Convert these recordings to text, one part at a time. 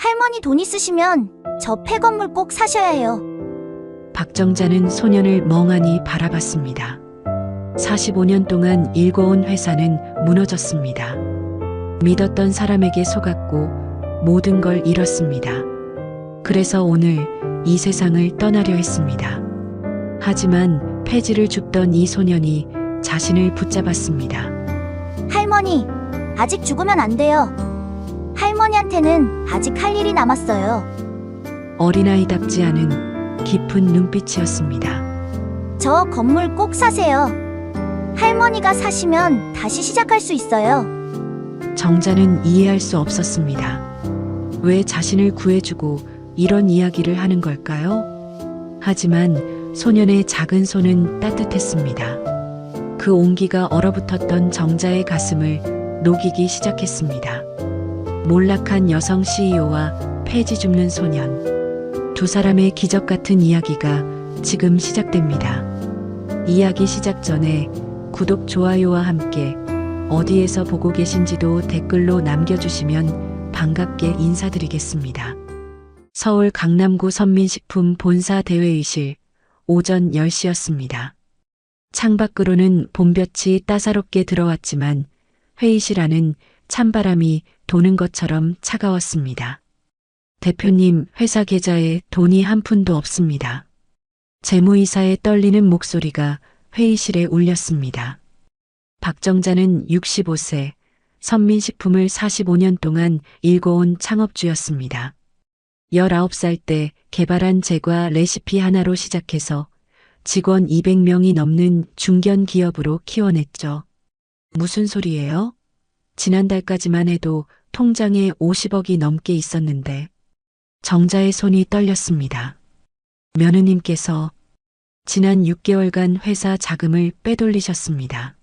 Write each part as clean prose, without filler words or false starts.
할머니 돈 있으시면 저 폐건물 꼭 사셔야 해요. 박정자는 소년을 멍하니 바라봤습니다. 45년 동안 일궈온 회사는 무너졌습니다. 믿었던 사람에게 속았고 모든 걸 잃었습니다. 그래서 오늘 이 세상을 떠나려 했습니다. 하지만 폐지를 줍던 이 소년이 자신을 붙잡았습니다. 할머니, 아직 죽으면 안 돼요. 할머니한테는 아직 할 일이 남았어요. 어린아이답지 않은 깊은 눈빛이었습니다. 저 건물 꼭 사세요. 할머니가 사시면 다시 시작할 수 있어요. 정자는 이해할 수 없었습니다. 왜 자신을 구해주고 이런 이야기를 하는 걸까요? 하지만 소년의 작은 손은 따뜻했습니다. 그 온기가 얼어붙었던 정자의 가슴을 녹이기 시작했습니다. 몰락한 여성 CEO와 폐지 줍는 소년. 두 사람의 기적 같은 이야기가 지금 시작됩니다. 이야기 시작 전에 구독, 좋아요와 함께 어디에서 보고 계신지도 댓글로 남겨주시면 반갑게 인사드리겠습니다. 서울 강남구 선민식품 본사 대회의실 오전 10시였습니다. 창밖으로는 봄볕이 따사롭게 들어왔지만 회의실 안은 찬바람이 도는 것처럼 차가웠습니다. 대표님, 회사 계좌에 돈이 한 푼도 없습니다. 재무이사의 떨리는 목소리가 회의실에 울렸습니다. 박정자는 65세, 선민식품을 45년 동안 일궈온 창업주였습니다. 19살 때 개발한 제과 레시피 하나로 시작해서 직원 200명이 넘는 중견 기업으로 키워냈죠. 무슨 소리예요? 지난달까지만 해도 통장에 50억이 넘게 있었는데 정자의 손이 떨렸습니다. 며느님께서 지난 6개월간 회사 자금을 빼돌리셨습니다.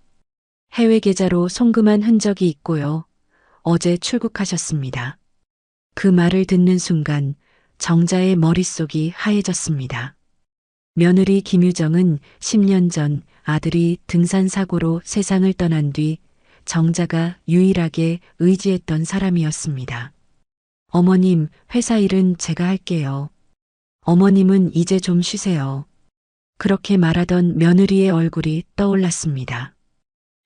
해외 계좌로 송금한 흔적이 있고요. 어제 출국하셨습니다. 그 말을 듣는 순간 정자의 머릿속이 하얘졌습니다. 며느리 김유정은 10년 전 아들이 등산 사고로 세상을 떠난 뒤 정자가 유일하게 의지했던 사람이었습니다. 어머님, 회사 일은 제가 할게요. 어머님은 이제 좀 쉬세요. 그렇게 말하던 며느리의 얼굴이 떠올랐습니다.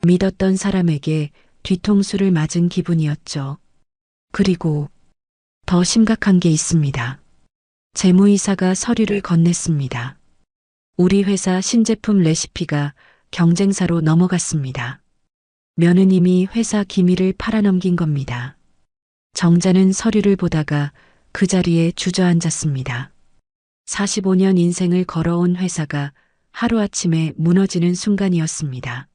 믿었던 사람에게 뒤통수를 맞은 기분이었죠. 그리고 더 심각한 게 있습니다. 재무이사가 서류를 건넸습니다. 우리 회사 신제품 레시피가 경쟁사로 넘어갔습니다. 며느님이 회사 기밀을 팔아넘긴 겁니다. 정자는 서류를 보다가 그 자리에 주저앉았습니다. 45년 인생을 걸어온 회사가 하루아침에 무너지는 순간이었습니다.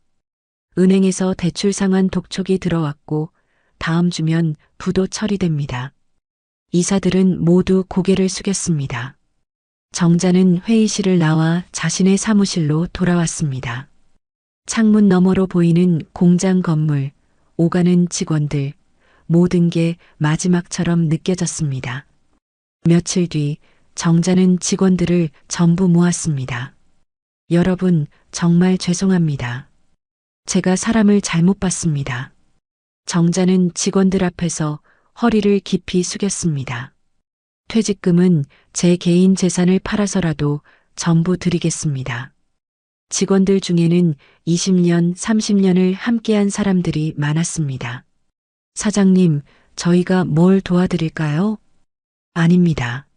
은행에서 대출 상환 독촉이 들어왔고 다음 주면 부도 처리됩니다. 이사들은 모두 고개를 숙였습니다. 정자는 회의실을 나와 자신의 사무실로 돌아왔습니다. 창문 너머로 보이는 공장 건물, 오가는 직원들, 모든 게 마지막처럼 느껴졌습니다. 며칠 뒤 정자는 직원들을 전부 모았습니다. 여러분, 정말 죄송합니다. 제가 사람을 잘못 봤습니다. 정자는 직원들 앞에서 허리를 깊이 숙였습니다. 퇴직금은 제 개인 재산을 팔아서라도 전부 드리겠습니다. 직원들 중에는 20년, 30년을 함께한 사람들이 많았습니다. 사장님, 저희가 뭘 도와드릴까요? 아닙니다.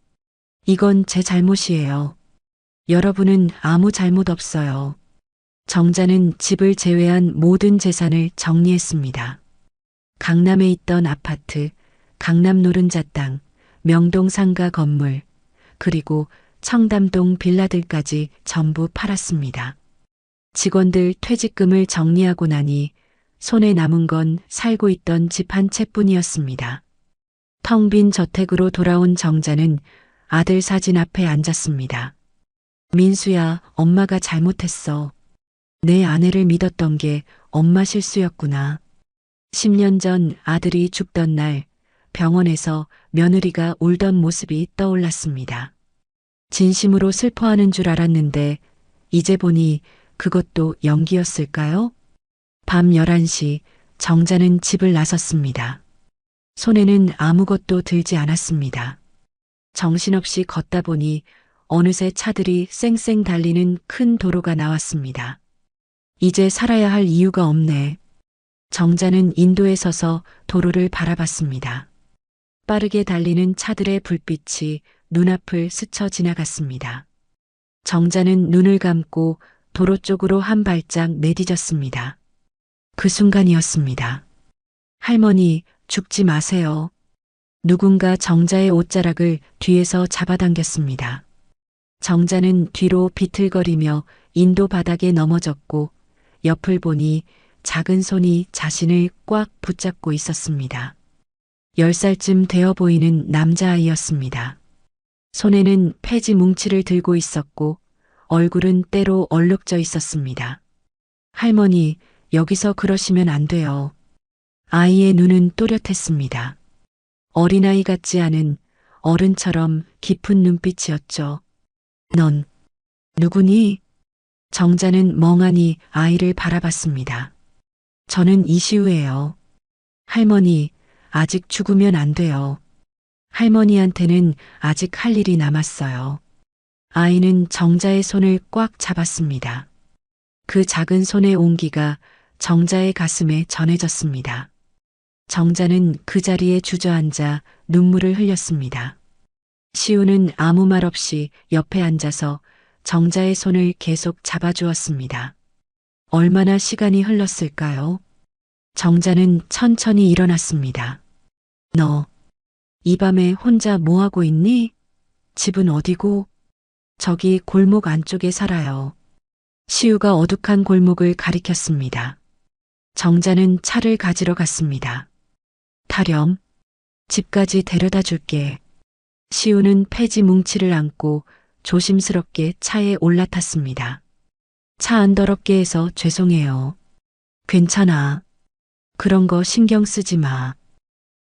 이건 제 잘못이에요. 여러분은 아무 잘못 없어요. 정자는 집을 제외한 모든 재산을 정리했습니다. 강남에 있던 아파트, 강남 노른자 땅, 명동 상가 건물, 그리고 청담동 빌라들까지 전부 팔았습니다. 직원들 퇴직금을 정리하고 나니 손에 남은 건 살고 있던 집 한 채뿐이었습니다. 텅 빈 저택으로 돌아온 정자는 아들 사진 앞에 앉았습니다. 민수야, 엄마가 잘못했어. 내 아내를 믿었던 게 엄마 실수였구나. 10년 전 아들이 죽던 날 병원에서 며느리가 울던 모습이 떠올랐습니다. 진심으로 슬퍼하는 줄 알았는데 이제 보니 그것도 연기였을까요? 밤 11시 정자는 집을 나섰습니다. 손에는 아무것도 들지 않았습니다. 정신없이 걷다 보니 어느새 차들이 쌩쌩 달리는 큰 도로가 나왔습니다. 이제 살아야 할 이유가 없네. 정자는 인도에 서서 도로를 바라봤습니다. 빠르게 달리는 차들의 불빛이 눈앞을 스쳐 지나갔습니다. 정자는 눈을 감고 도로 쪽으로 한 발짝 내디뎠습니다. 그 순간이었습니다. 할머니, 죽지 마세요. 누군가 정자의 옷자락을 뒤에서 잡아당겼습니다. 정자는 뒤로 비틀거리며 인도 바닥에 넘어졌고 옆을 보니 작은 손이 자신을 꽉 붙잡고 있었습니다. 10살쯤 되어 보이는 남자아이였습니다. 손에는 폐지 뭉치를 들고 있었고 얼굴은 때로 얼룩져 있었습니다. 할머니, 여기서 그러시면 안 돼요. 아이의 눈은 또렷했습니다. 어린아이 같지 않은 어른처럼 깊은 눈빛이었죠. 넌 누구니? 정자는 멍하니 아이를 바라봤습니다. 저는 이시우예요. 할머니, 아직 죽으면 안 돼요. 할머니한테는 아직 할 일이 남았어요. 아이는 정자의 손을 꽉 잡았습니다. 그 작은 손의 온기가 정자의 가슴에 전해졌습니다. 정자는 그 자리에 주저앉아 눈물을 흘렸습니다. 시우는 아무 말 없이 옆에 앉아서 정자의 손을 계속 잡아주었습니다. 얼마나 시간이 흘렀을까요? 정자는 천천히 일어났습니다. 너, 이 밤에 혼자 뭐하고 있니? 집은 어디고? 저기 골목 안쪽에 살아요. 시우가 어둑한 골목을 가리켰습니다. 정자는 차를 가지러 갔습니다. 타렴, 집까지 데려다 줄게. 시우는 폐지 뭉치를 안고 조심스럽게 차에 올라탔습니다. 차 안 더럽게 해서 죄송해요. 괜찮아. 그런 거 신경 쓰지 마.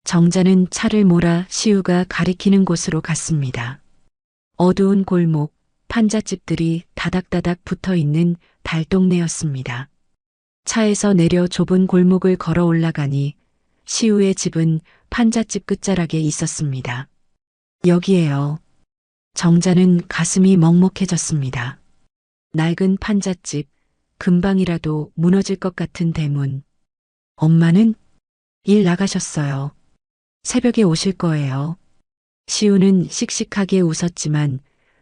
정자는 차를 몰아 시우가 가리키는 곳으로 갔습니다. 어두운 골목, 판잣집들이 다닥다닥 붙어 있는 달동네였습니다. 차에서 내려 좁은 골목을 걸어 올라가니 시우의 집은 판잣집 끝자락에 있었습니다. 여기에요. 정자는 가슴이 먹먹해졌습니다. 낡은 판잣집, 금방이라도 무너질 것 같은 대문. 엄마는 일 나가셨어요. 새벽에 오실 거예요. 시우는 씩씩하게 웃었지만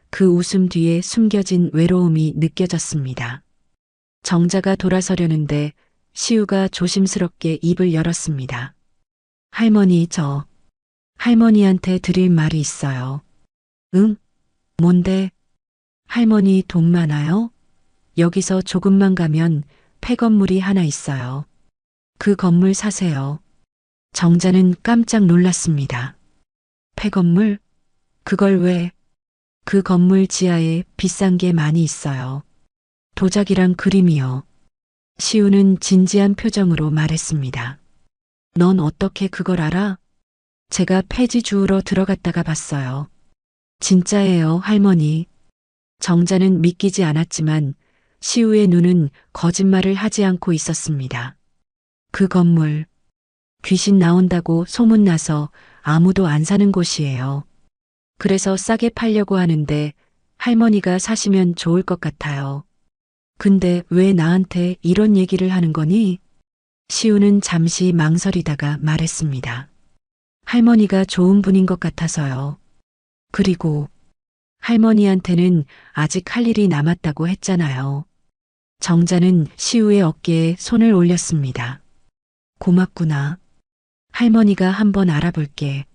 그 웃음 뒤에 숨겨진 외로움이 느껴졌습니다. 정자가 돌아서려는데 시우가 조심스럽게 입을 열었습니다. 할머니, 저 할머니한테 드릴 말이 있어요. 응? 뭔데? 할머니 돈 많아요? 여기서 조금만 가면 폐건물이 하나 있어요. 그 건물 사세요. 정자는 깜짝 놀랐습니다. 폐건물? 그걸 왜? 그 건물 지하에 비싼 게 많이 있어요. 도자기랑 그림이요. 시우는 진지한 표정으로 말했습니다. 넌 어떻게 그걸 알아? 제가 폐지 주우러 들어갔다가 봤어요. 진짜예요, 할머니. 정자는 믿기지 않았지만 시우의 눈은 거짓말을 하지 않고 있었습니다. 그 건물, 귀신 나온다고 소문나서 아무도 안 사는 곳이에요. 그래서 싸게 팔려고 하는데 할머니가 사시면 좋을 것 같아요. 근데 왜 나한테 이런 얘기를 하는 거니? 시우는 잠시 망설이다가 말했습니다. 할머니가 좋은 분인 것 같아서요. 그리고 할머니한테는 아직 할 일이 남았다고 했잖아요. 정자는 시우의 어깨에 손을 올렸습니다. 고맙구나. 할머니가 한번 알아볼게.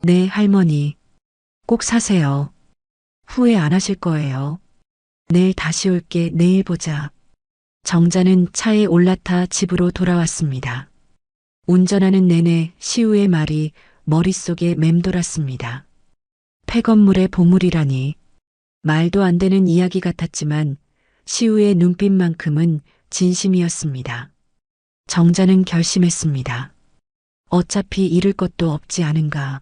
네, 할머니. 꼭 사세요. 후회 안 하실 거예요. 내일 다시 올게. 내일 보자. 정자는 차에 올라타 집으로 돌아왔습니다. 운전하는 내내 시우의 말이 머릿속에 맴돌았습니다. 폐건물의 보물이라니. 말도 안 되는 이야기 같았지만 시우의 눈빛만큼은 진심이었습니다. 정자는 결심했습니다. 어차피 잃을 것도 없지 않은가.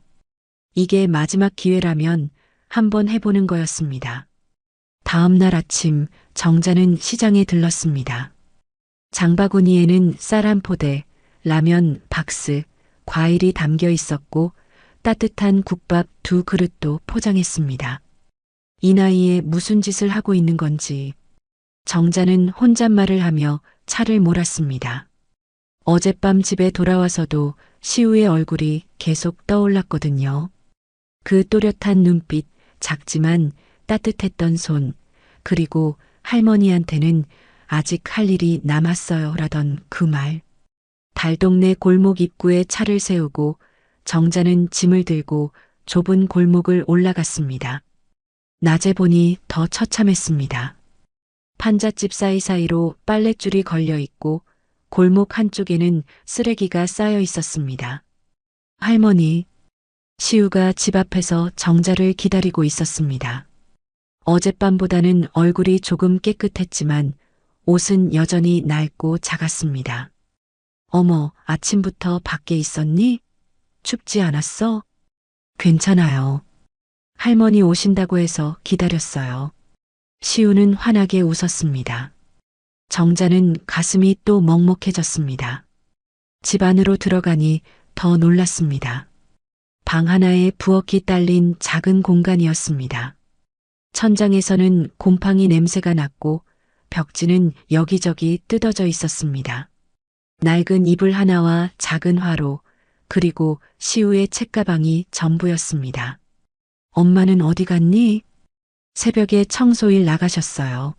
이게 마지막 기회라면 한번 해보는 거였습니다. 다음 날 아침 정자는 시장에 들렀습니다. 장바구니에는 쌀 한 포대, 라면 박스, 과일이 담겨 있었고 따뜻한 국밥 2그릇도 포장했습니다. 이 나이에 무슨 짓을 하고 있는 건지 정자는 혼잣말을 하며 차를 몰았습니다. 어젯밤 집에 돌아와서도 시우의 얼굴이 계속 떠올랐거든요. 그 또렷한 눈빛, 작지만 따뜻했던 손, 그리고 할머니한테는 아직 할 일이 남았어요 라던 그 말. 달동네 골목 입구에 차를 세우고 정자는 짐을 들고 좁은 골목을 올라갔습니다. 낮에 보니 더 처참했습니다. 판잣집 사이사이로 빨랫줄이 걸려 있고 골목 한쪽에는 쓰레기가 쌓여 있었습니다. 할머니, 시우가 집 앞에서 정자를 기다리고 있었습니다. 어젯밤보다는 얼굴이 조금 깨끗했지만 옷은 여전히 낡고 작았습니다. 어머, 아침부터 밖에 있었니? 춥지 않았어? 괜찮아요. 할머니 오신다고 해서 기다렸어요. 시우는 환하게 웃었습니다. 정자는 가슴이 또 먹먹해졌습니다. 집 안으로 들어가니 더 놀랐습니다. 방 하나에 부엌이 딸린 작은 공간이었습니다. 천장에서는 곰팡이 냄새가 났고 벽지는 여기저기 뜯어져 있었습니다. 낡은 이불 하나와 작은 화로, 그리고 시우의 책가방이 전부였습니다. 엄마는 어디 갔니? 새벽에 청소일 나가셨어요.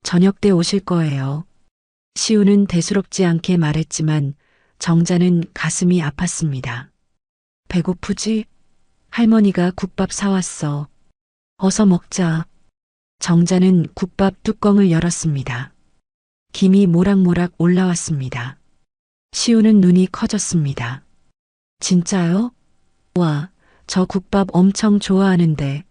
저녁 때 오실 거예요. 시우는 대수롭지 않게 말했지만 정자는 가슴이 아팠습니다. 배고프지? 할머니가 국밥 사왔어. 어서 먹자. 정자는 국밥 뚜껑을 열었습니다. 김이 모락모락 올라왔습니다. 시우는 눈이 커졌습니다. 진짜요? 와, 저 국밥 엄청 좋아하는데.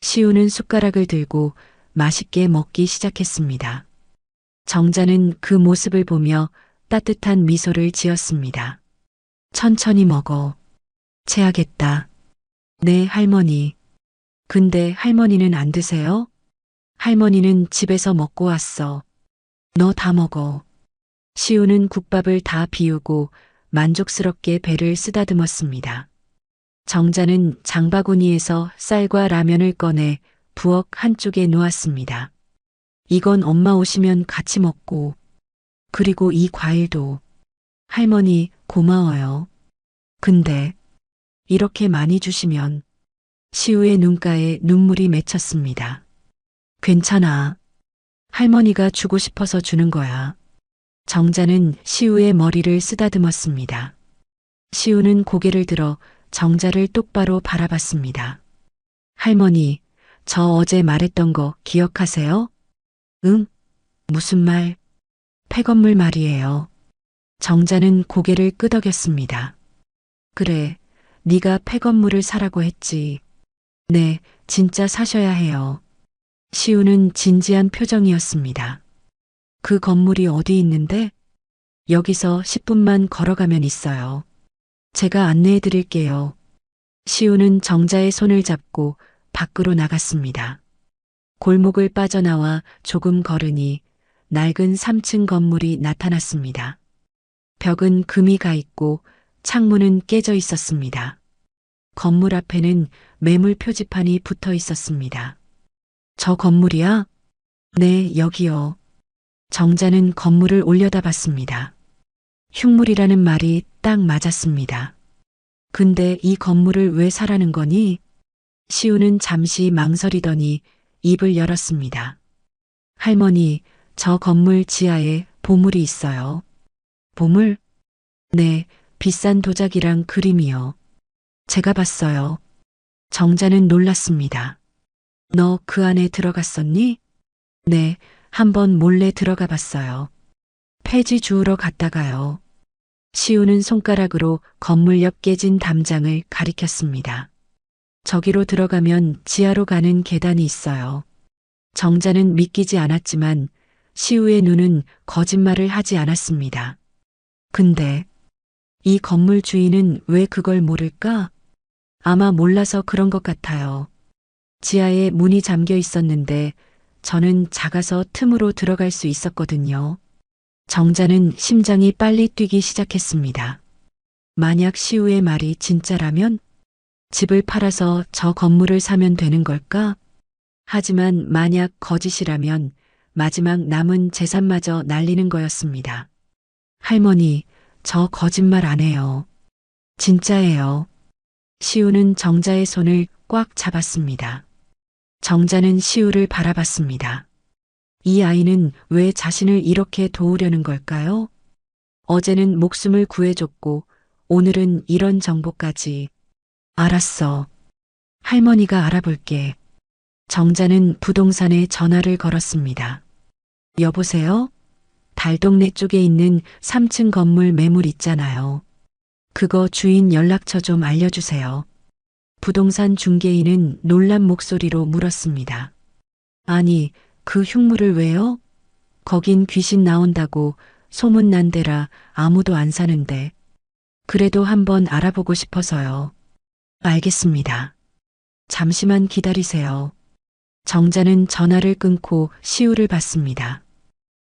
시우는 숟가락을 들고 맛있게 먹기 시작했습니다. 정자는 그 모습을 보며 따뜻한 미소를 지었습니다. 천천히 먹어. 체하겠다. 네, 할머니. 근데 할머니는 안 드세요? 할머니는 집에서 먹고 왔어. 너 다 먹어. 시우는 국밥을 다 비우고 만족스럽게 배를 쓰다듬었습니다. 정자는 장바구니에서 쌀과 라면을 꺼내 부엌 한쪽에 놓았습니다. 이건 엄마 오시면 같이 먹고, 그리고 이 과일도. 할머니, 고마워요. 근데 이렇게 많이 주시면. 시우의 눈가에 눈물이 맺혔습니다. 괜찮아. 할머니가 주고 싶어서 주는 거야. 정자는 시우의 머리를 쓰다듬었습니다. 시우는 고개를 들어 정자를 똑바로 바라봤습니다. 할머니, 저 어제 말했던 거 기억하세요? 응? 무슨 말? 폐건물 말이에요. 정자는 고개를 끄덕였습니다. 그래, 네가 폐건물을 사라고 했지. 네, 진짜 사셔야 해요. 시우는 진지한 표정이었습니다. 그 건물이 어디 있는데? 여기서 10분만 걸어가면 있어요. 제가 안내해 드릴게요. 시우는 정자의 손을 잡고 밖으로 나갔습니다. 골목을 빠져나와 조금 걸으니 낡은 3층 건물이 나타났습니다. 벽은 금이 가 있고 창문은 깨져 있었습니다. 건물 앞에는 매물 표지판이 붙어 있었습니다. 저 건물이야? 네, 여기요. 정자는 건물을 올려다봤습니다. 흉물이라는 말이 딱 맞았습니다. 근데 이 건물을 왜 사라는 거니? 시우는 잠시 망설이더니 입을 열었습니다. 할머니, 저 건물 지하에 보물이 있어요. 보물? 네, 비싼 도자기랑 그림이요. 제가 봤어요. 정자는 놀랐습니다. 너 그 안에 들어갔었니? 네, 한번 몰래 들어가 봤어요. 폐지 주우러 갔다가요. 시우는 손가락으로 건물 옆 깨진 담장을 가리켰습니다. 저기로 들어가면 지하로 가는 계단이 있어요. 정자는 믿기지 않았지만 시우의 눈은 거짓말을 하지 않았습니다. 근데 이 건물 주인은 왜 그걸 모를까? 아마 몰라서 그런 것 같아요. 지하에 문이 잠겨 있었는데 저는 작아서 틈으로 들어갈 수 있었거든요. 정자는 심장이 빨리 뛰기 시작했습니다. 만약 시우의 말이 진짜라면 집을 팔아서 저 건물을 사면 되는 걸까? 하지만 만약 거짓이라면 마지막 남은 재산마저 날리는 거였습니다. 할머니, 저 거짓말 안 해요. 진짜예요. 시우는 정자의 손을 꽉 잡았습니다. 정자는 시우를 바라봤습니다. 이 아이는 왜 자신을 이렇게 도우려는 걸까요? 어제는 목숨을 구해줬고 오늘은 이런 정보까지. 알았어. 할머니가 알아볼게. 정자는 부동산에 전화를 걸었습니다. 여보세요? 달동네 쪽에 있는 3층 건물 매물 있잖아요. 그거 주인 연락처 좀 알려주세요. 부동산 중개인은 놀란 목소리로 물었습니다. 아니, 그 흉물을 왜요? 거긴 귀신 나온다고 소문난 데라 아무도 안 사는데. 그래도 한번 알아보고 싶어서요. 알겠습니다. 잠시만 기다리세요. 정자는 전화를 끊고 시우를 받습니다.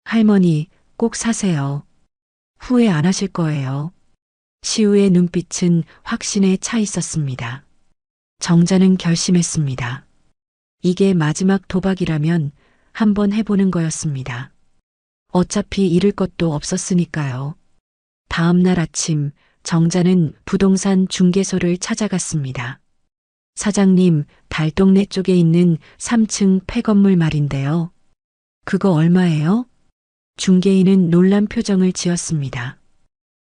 할머니, 꼭 사세요. 후회 안 하실 거예요. 시우의 눈빛은 확신에 차 있었습니다. 정자는 결심했습니다. 이게 마지막 도박이라면 한번 해보는 거였습니다. 어차피 잃을 것도 없었으니까요. 다음 날 아침 정자는 부동산 중개소를 찾아갔습니다. 사장님, 달동네 쪽에 있는 3층 폐건물 말인데요. 그거 얼마예요? 중개인은 놀란 표정을 지었습니다.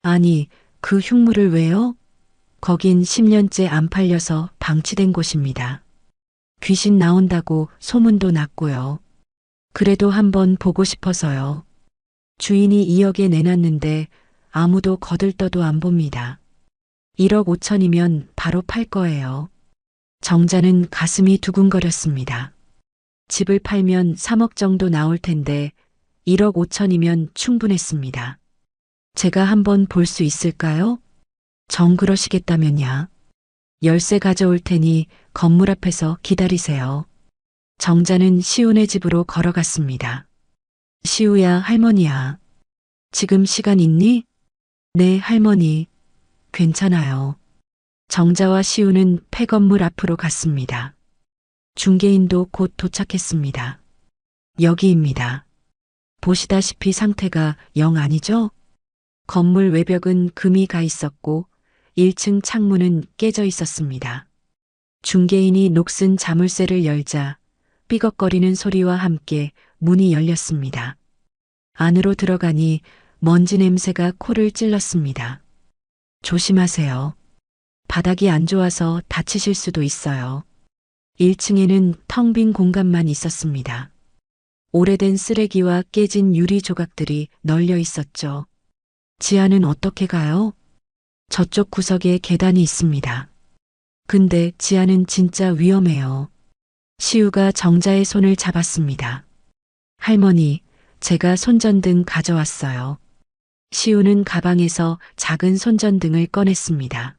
아니, 그 흉물을 왜요? 거긴 10년째 안 팔려서 방치된 곳입니다. 귀신 나온다고 소문도 났고요. 그래도 한번 보고 싶어서요. 주인이 2억에 내놨는데 아무도 거들떠도 안 봅니다. 1억 5천이면 바로 팔 거예요. 정자는 가슴이 두근거렸습니다. 집을 팔면 3억 정도 나올 텐데 1억 5천이면 충분했습니다. 제가 한번 볼 수 있을까요? 정 그러시겠다면야. 열쇠 가져올 테니 건물 앞에서 기다리세요. 정자는 시우네 집으로 걸어갔습니다. 시우야, 할머니야. 지금 시간 있니? 네, 할머니. 괜찮아요. 정자와 시우는 폐건물 앞으로 갔습니다. 중개인도 곧 도착했습니다. 여기입니다. 보시다시피 상태가 영 아니죠? 건물 외벽은 금이 가 있었고 1층 창문은 깨져 있었습니다. 중개인이 녹슨 자물쇠를 열자 삐걱거리는 소리와 함께 문이 열렸습니다. 안으로 들어가니 먼지 냄새가 코를 찔렀습니다. 조심하세요. 바닥이 안 좋아서 다치실 수도 있어요. 1층에는 텅 빈 공간만 있었습니다. 오래된 쓰레기와 깨진 유리 조각들이 널려 있었죠. 지하는 어떻게 가요? 저쪽 구석에 계단이 있습니다. 근데 지하는 진짜 위험해요. 시우가 정자의 손을 잡았습니다. 할머니, 제가 손전등 가져왔어요. 시우는 가방에서 작은 손전등을 꺼냈습니다.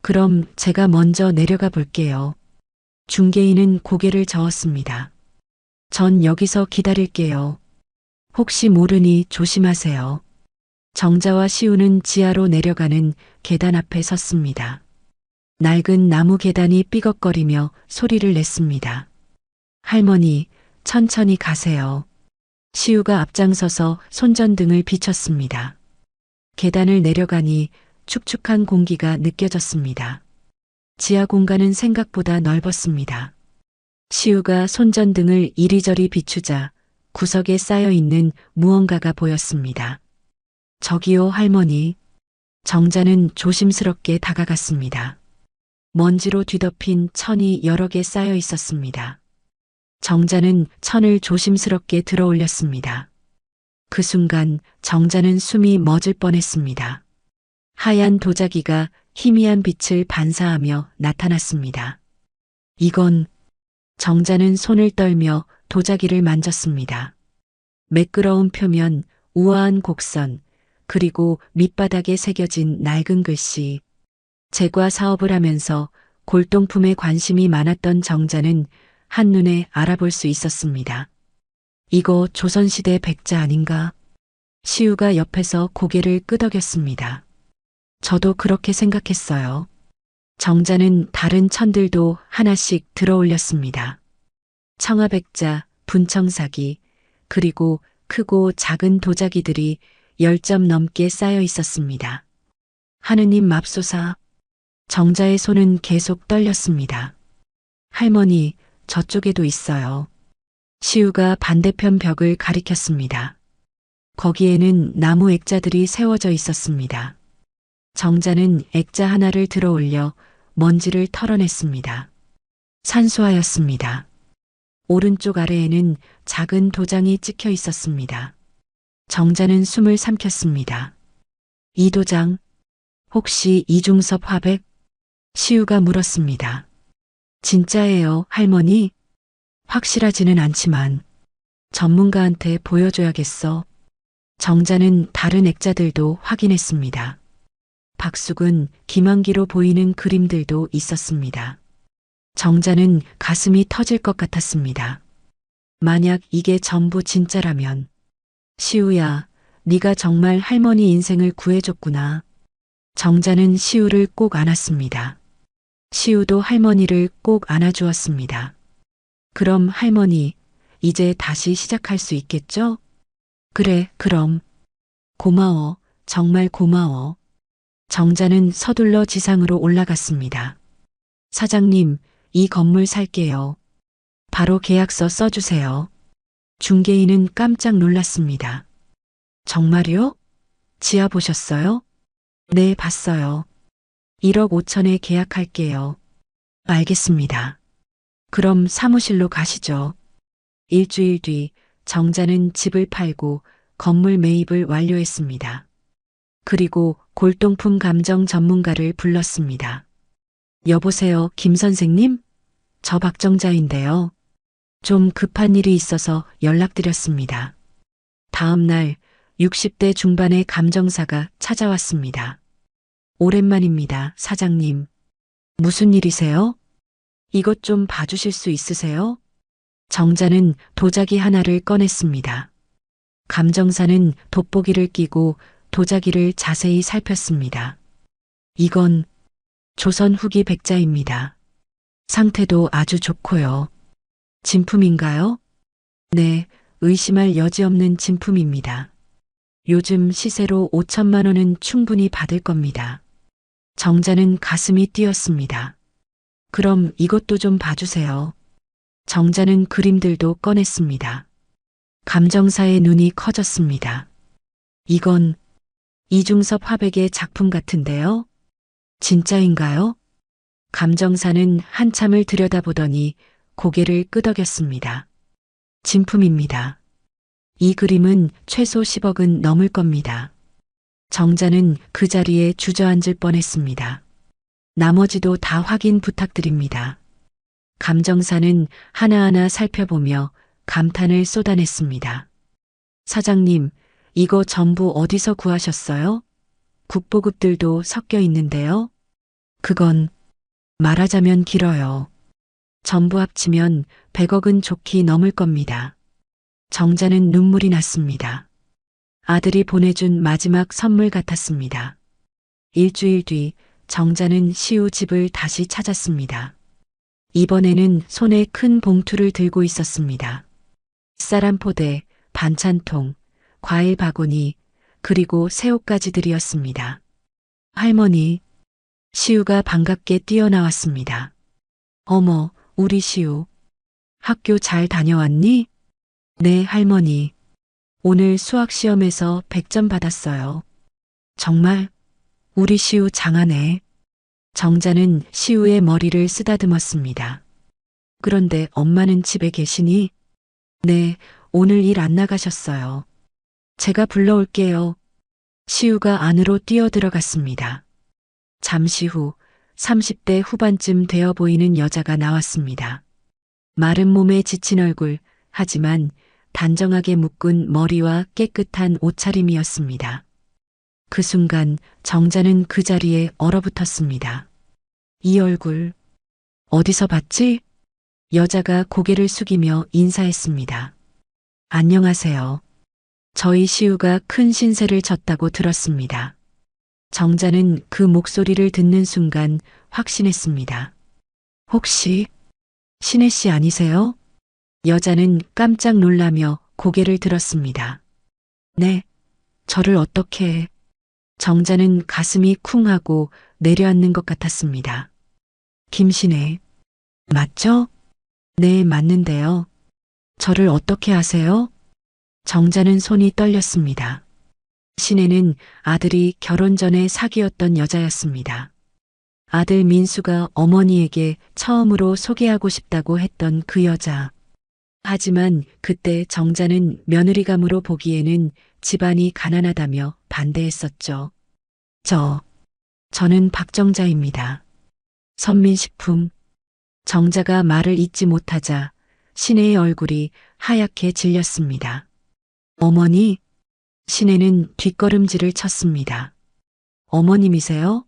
그럼 제가 먼저 내려가 볼게요. 중개인은 고개를 저었습니다. 전 여기서 기다릴게요. 혹시 모르니 조심하세요. 정자와 시우는 지하로 내려가는 계단 앞에 섰습니다. 낡은 나무 계단이 삐걱거리며 소리를 냈습니다. 할머니, 천천히 가세요. 시우가 앞장서서 손전등을 비췄습니다. 계단을 내려가니 축축한 공기가 느껴졌습니다. 지하 공간은 생각보다 넓었습니다. 시우가 손전등을 이리저리 비추자 구석에 쌓여 있는 무언가가 보였습니다. 저기요, 할머니. 정자는 조심스럽게 다가갔습니다. 먼지로 뒤덮인 천이 여러 개 쌓여 있었습니다. 정자는 천을 조심스럽게 들어 올렸습니다. 그 순간 정자는 숨이 멎을 뻔했습니다. 하얀 도자기가 희미한 빛을 반사하며 나타났습니다. 이건... 정자는 손을 떨며 도자기를 만졌습니다. 매끄러운 표면, 우아한 곡선, 그리고 밑바닥에 새겨진 낡은 글씨. 제과 사업을 하면서 골동품에 관심이 많았던 정자는 한눈에 알아볼 수 있었습니다. 이거 조선시대 백자 아닌가? 시우가 옆에서 고개를 끄덕였습니다. 저도 그렇게 생각했어요. 정자는 다른 천들도 하나씩 들어 올렸습니다. 청아백자, 분청사기, 그리고 크고 작은 도자기들이 10점 넘게 쌓여 있었습니다. 하느님 맙소사. 정자의 손은 계속 떨렸습니다. 할머니, 저쪽에도 있어요. 시우가 반대편 벽을 가리켰습니다. 거기에는 나무 액자들이 세워져 있었습니다. 정자는 액자 하나를 들어 올려 먼지를 털어냈습니다. 산수화였습니다. 오른쪽 아래에는 작은 도장이 찍혀 있었습니다. 정자는 숨을 삼켰습니다. 이 도장, 혹시 이중섭 화백? 시우가 물었습니다. 진짜예요, 할머니? 확실하지는 않지만 전문가한테 보여줘야겠어. 정자는 다른 액자들도 확인했습니다. 박숙은 김한기로 보이는 그림들도 있었습니다. 정자는 가슴이 터질 것 같았습니다. 만약 이게 전부 진짜라면, 시우야, 네가 정말 할머니 인생을 구해줬구나. 정자는 시우를 꼭 안았습니다. 시우도 할머니를 꼭 안아주었습니다. 그럼 할머니, 이제 다시 시작할 수 있겠죠? 그래, 그럼. 고마워, 정말 고마워. 정자는 서둘러 지상으로 올라갔습니다. 사장님, 이 건물 살게요. 바로 계약서 써주세요. 중개인은 깜짝 놀랐습니다. 정말요? 지하 보셨어요? 네, 봤어요. 1억 5천에 계약할게요. 알겠습니다. 그럼 사무실로 가시죠. 일주일 뒤 정자는 집을 팔고 건물 매입을 완료했습니다. 그리고 골동품 감정 전문가를 불렀습니다. 여보세요, 김 선생님? 저 박정자인데요. 좀 급한 일이 있어서 연락드렸습니다. 다음 날 60대 중반의 감정사가 찾아왔습니다. 오랜만입니다, 사장님. 무슨 일이세요? 이것 좀 봐주실 수 있으세요? 정자는 도자기 하나를 꺼냈습니다. 감정사는 돋보기를 끼고 도자기를 자세히 살폈습니다. 이건 조선 후기 백자입니다. 상태도 아주 좋고요. 진품인가요? 네, 의심할 여지 없는 진품입니다. 요즘 시세로 5천만 원은 충분히 받을 겁니다. 정자는 가슴이 뛰었습니다. 그럼 이것도 좀 봐주세요. 정자는 그림들도 꺼냈습니다. 감정사의 눈이 커졌습니다. 이건 이중섭 화백의 작품 같은데요? 진짜인가요? 감정사는 한참을 들여다보더니 고개를 끄덕였습니다. 진품입니다. 이 그림은 최소 10억은 넘을 겁니다. 정자는 그 자리에 주저앉을 뻔했습니다. 나머지도 다 확인 부탁드립니다. 감정사는 하나하나 살펴보며 감탄을 쏟아냈습니다. 사장님, 이거 전부 어디서 구하셨어요? 국보급들도 섞여 있는데요. 그건 말하자면 길어요. 전부 합치면 100억은 좋게 넘을 겁니다. 정자는 눈물이 났습니다. 아들이 보내준 마지막 선물 같았습니다. 일주일 뒤 정자는 시우 집을 다시 찾았습니다. 이번에는 손에 큰 봉투를 들고 있었습니다. 쌀 한 포대, 반찬통, 과일 바구니, 그리고 새우까지들이었습니다. 할머니, 시우가 반갑게 뛰어나왔습니다. 어머, 우리 시우. 학교 잘 다녀왔니? 네, 할머니. 오늘 수학 시험에서 100점 받았어요. 정말? 우리 시우 장하네. 정자는 시우의 머리를 쓰다듬었습니다. 그런데 엄마는 집에 계시니? 네, 오늘 일 안 나가셨어요. 제가 불러올게요. 시우가 안으로 뛰어들어갔습니다. 잠시 후 30대 후반쯤 되어 보이는 여자가 나왔습니다. 마른 몸에 지친 얼굴, 하지만 단정하게 묶은 머리와 깨끗한 옷차림이었습니다. 그 순간 정자는 그 자리에 얼어붙었습니다. 이 얼굴, 어디서 봤지? 여자가 고개를 숙이며 인사했습니다. 안녕하세요. 저희 시우가 큰 신세를 졌다고 들었습니다. 정자는 그 목소리를 듣는 순간 확신했습니다. 혹시 신혜 씨 아니세요? 여자는 깜짝 놀라며 고개를 들었습니다. 네, 저를 어떻게... 정자는 가슴이 쿵 하고 내려앉는 것 같았습니다. 김신혜, 맞죠? 네, 맞는데요. 저를 어떻게 아세요? 정자는 손이 떨렸습니다. 신혜는 아들이 결혼 전에 사귀었던 여자였습니다. 아들 민수가 어머니에게 처음으로 소개하고 싶다고 했던 그 여자. 하지만 그때 정자는 며느리감으로 보기에는 집안이 가난하다며 반대했었죠. 저는 박정자입니다. 선민식품. 정자가 말을 잇지 못하자 신혜의 얼굴이 하얗게 질렸습니다. 어머니? 신혜는 뒷걸음질을 쳤습니다. 어머님이세요?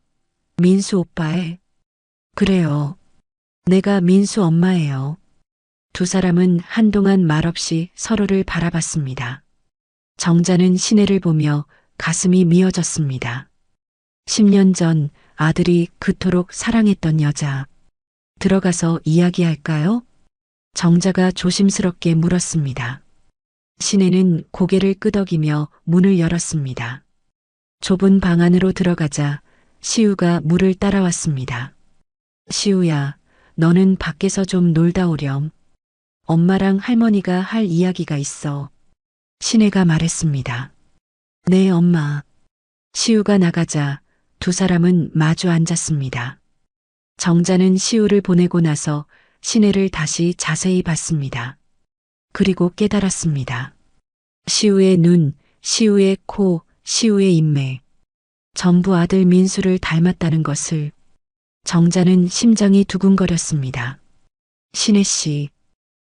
민수 오빠의. 그래요. 내가 민수 엄마예요. 두 사람은 한동안 말없이 서로를 바라봤습니다. 정자는 신혜를 보며 가슴이 미어졌습니다. 10년 전 아들이 그토록 사랑했던 여자. 들어가서 이야기할까요? 정자가 조심스럽게 물었습니다. 신혜는 고개를 끄덕이며 문을 열었습니다. 좁은 방 안으로 들어가자 시우가 물을 따라왔습니다. 시우야, 너는 밖에서 좀 놀다 오렴. 엄마랑 할머니가 할 이야기가 있어. 신혜가 말했습니다. 네, 엄마. 시우가 나가자 두 사람은 마주 앉았습니다. 정자는 시우를 보내고 나서 신혜를 다시 자세히 봤습니다. 그리고 깨달았습니다. 시우의 눈, 시우의 코, 시우의 인매. 전부 아들 민수를 닮았다는 것을. 정자는 심장이 두근거렸습니다. 신혜 씨,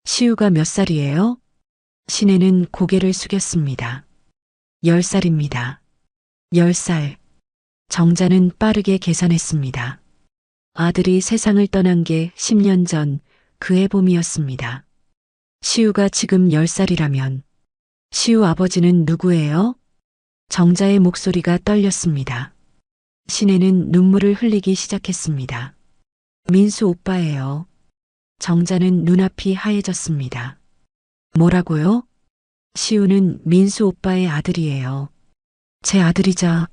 시우가 몇 살이에요? 신혜는 고개를 숙였습니다. 10살입니다. 10살. 정자는 빠르게 계산했습니다. 아들이 세상을 떠난 게 10년 전 그해 봄이었습니다. 시우가 지금 10살이라면 시우 아버지는 누구예요? 정자의 목소리가 떨렸습니다. 신혜는 눈물을 흘리기 시작했습니다. 민수 오빠예요. 정자는 눈앞이 하얘졌습니다. 뭐라고요? 시우는 민수 오빠의 아들이에요. 제 아들이자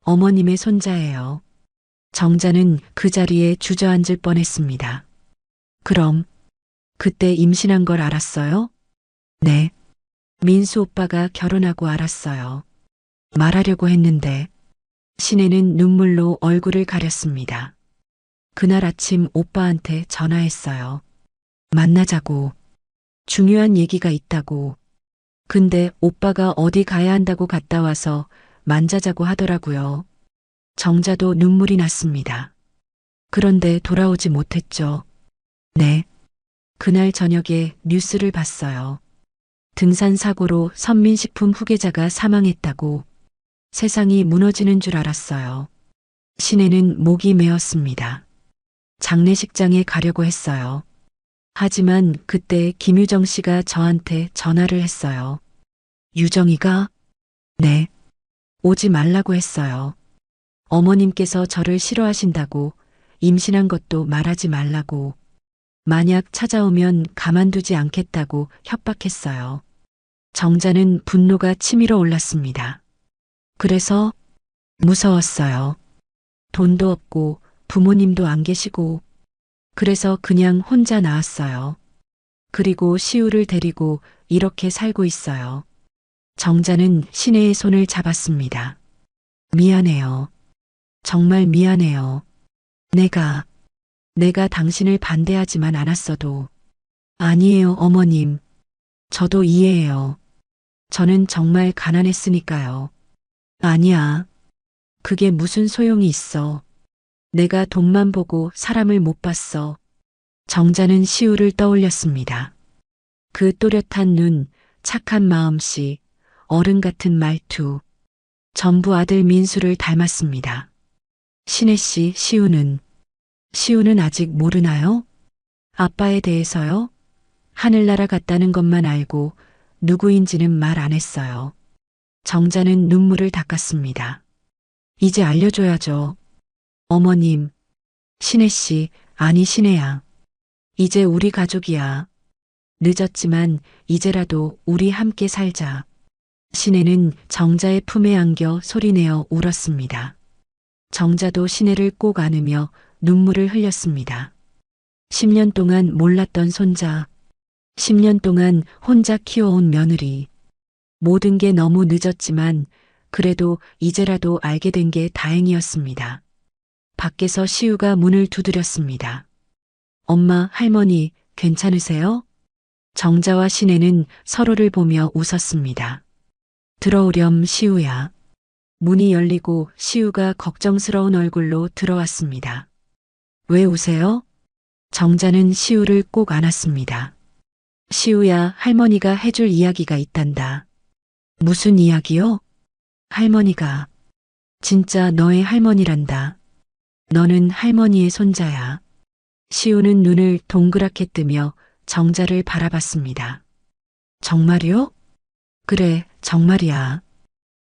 어머님의 손자예요. 정자는 그 자리에 주저앉을 뻔했습니다. 그럼 그때 임신한 걸 알았어요? 네. 민수 오빠가 결혼하고 알았어요. 말하려고 했는데 신혜는 눈물로 얼굴을 가렸습니다. 그날 아침 오빠한테 전화했어요. 만나자고. 중요한 얘기가 있다고. 근데 오빠가 어디 가야 한다고 갔다 와서 만자자고 하더라고요. 정자도 눈물이 났습니다. 그런데 돌아오지 못했죠. 네. 그날 저녁에 뉴스를 봤어요. 등산 사고로 선민식품 후계자가 사망했다고. 세상이 무너지는 줄 알았어요. 신혜는 목이 메었습니다. 장례식장에 가려고 했어요. 하지만 그때 김유정 씨가 저한테 전화를 했어요. 유정이가? 네. 오지 말라고 했어요. 어머님께서 저를 싫어하신다고, 임신한 것도 말하지 말라고, 만약 찾아오면 가만두지 않겠다고 협박했어요. 정자는 분노가 치밀어 올랐습니다. 그래서 무서웠어요. 돈도 없고 부모님도 안 계시고, 그래서 그냥 혼자 나왔어요. 그리고 시우를 데리고 이렇게 살고 있어요. 정자는 신혜의 손을 잡았습니다. 미안해요. 정말 미안해요. 내가 당신을 반대하지만 않았어도. 아니에요, 어머님. 저도 이해해요. 저는 정말 가난했으니까요. 아니야. 그게 무슨 소용이 있어. 내가 돈만 보고 사람을 못 봤어. 정자는 시우를 떠올렸습니다. 그 또렷한 눈, 착한 마음씨, 어른 같은 말투. 전부 아들 민수를 닮았습니다. 신혜 씨, 시우는 아직 모르나요? 아빠에 대해서요? 하늘나라 갔다는 것만 알고 누구인지는 말 안 했어요. 정자는 눈물을 닦았습니다. 이제 알려줘야죠. 어머님, 신혜 씨, 아니 신혜야. 이제 우리 가족이야. 늦었지만 이제라도 우리 함께 살자. 신혜는 정자의 품에 안겨 소리내어 울었습니다. 정자도 신혜를 꼭 안으며 눈물을 흘렸습니다. 10년 동안 몰랐던 손자, 10년 동안 혼자 키워온 며느리. 모든 게 너무 늦었지만 그래도 이제라도 알게 된 게 다행이었습니다. 밖에서 시우가 문을 두드렸습니다. 엄마, 할머니, 괜찮으세요? 정자와 신혜는 서로를 보며 웃었습니다. 들어오렴, 시우야. 문이 열리고 시우가 걱정스러운 얼굴로 들어왔습니다. 왜 우세요? 정자는 시우를 꼭 안았습니다. 시우야, 할머니가 해줄 이야기가 있단다. 무슨 이야기요? 할머니가. 진짜 너의 할머니란다. 너는 할머니의 손자야. 시우는 눈을 동그랗게 뜨며 정자를 바라봤습니다. 정말요? 그래, 정말이야.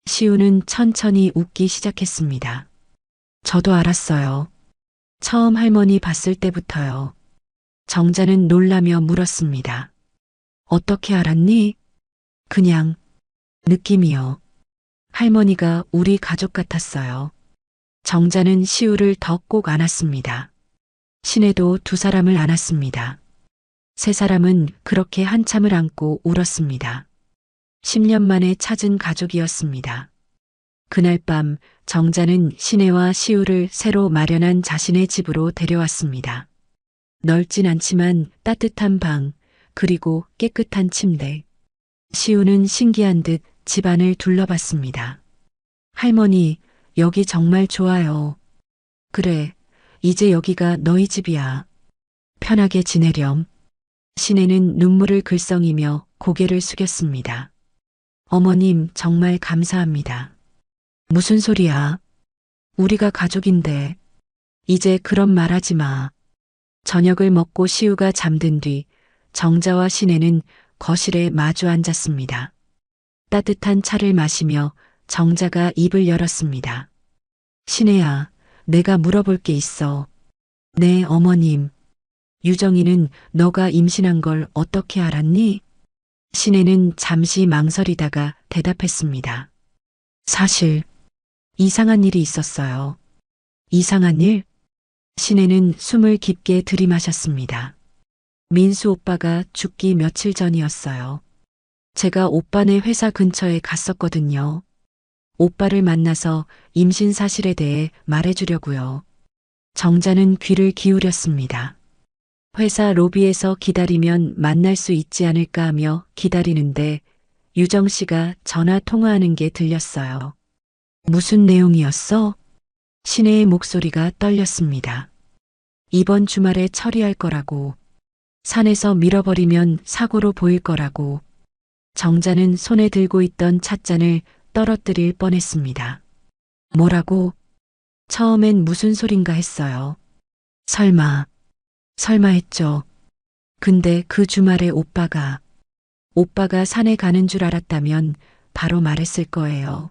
시우는 천천히 웃기 시작했습니다. 저도 알았어요. 처음 할머니 봤을 때부터요. 정자는 놀라며 물었습니다. 어떻게 알았니? 그냥 느낌이요. 할머니가 우리 가족 같았어요. 정자는 시우를 더 꼭 안았습니다. 신혜도 두 사람을 안았습니다. 세 사람은 그렇게 한참을 안고 울었습니다. 10년 만에 찾은 가족이었습니다. 그날 밤 정자는 신혜와 시우를 새로 마련한 자신의 집으로 데려왔습니다. 넓진 않지만 따뜻한 방, 그리고 깨끗한 침대. 시우는 신기한 듯 집안을 둘러봤습니다. 할머니, 여기 정말 좋아요. 그래, 이제 여기가 너희 집이야. 편하게 지내렴. 신혜는 눈물을 글썽이며 고개를 숙였습니다. 어머님, 정말 감사합니다. 무슨 소리야? 우리가 가족인데. 이제 그런 말 하지 마. 저녁을 먹고 시우가 잠든 뒤 정자와 신혜는 거실에 마주 앉았습니다. 따뜻한 차를 마시며 정자가 입을 열었습니다. 신혜야, 내가 물어볼 게 있어. 네, 어머님. 유정이는 너가 임신한 걸 어떻게 알았니? 신혜는 잠시 망설이다가 대답했습니다. 사실 이상한 일이 있었어요. 이상한 일? 신혜는 숨을 깊게 들이마셨습니다. 민수 오빠가 죽기 며칠 전이었어요. 제가 오빠네 회사 근처에 갔었거든요. 오빠를 만나서 임신 사실에 대해 말해주려고요. 정자는 귀를 기울였습니다. 회사 로비에서 기다리면 만날 수 있지 않을까 하며 기다리는데 유정 씨가 전화 통화하는 게 들렸어요. 무슨 내용이었어? 신혜의 목소리가 떨렸습니다. 이번 주말에 처리할 거라고. 산에서 밀어버리면 사고로 보일 거라고. 정자는 손에 들고 있던 찻잔을 떨어뜨릴 뻔했습니다. 뭐라고? 처음엔 무슨 소린가 했어요. 설마 했죠. 근데 그 주말에 오빠가 산에 가는 줄 알았다면 바로 말했을 거예요.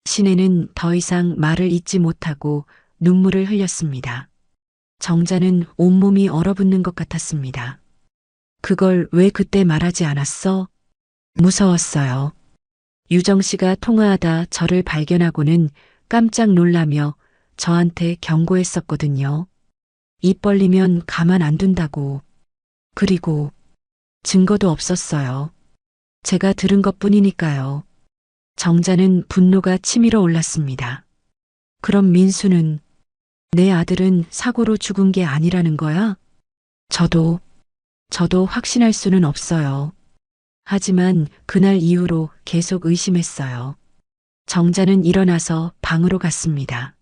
신혜는 더 이상 말을 잇지 못하고 눈물을 흘렸습니다. 정자는 온몸이 얼어붙는 것 같았습니다. 그걸 왜 그때 말하지 않았어? 무서웠어요. 유정 씨가 통화하다 저를 발견하고는 깜짝 놀라며 저한테 경고했었거든요. 입 벌리면 가만 안 둔다고. 그리고 증거도 없었어요. 제가 들은 것뿐이니까요. 정자는 분노가 치밀어 올랐습니다. 그럼 민수는 내 아들은 사고로 죽은 게 아니라는 거야? 저도 확신할 수는 없어요. 하지만 그날 이후로 계속 의심했어요. 정자는 일어나서 방으로 갔습니다.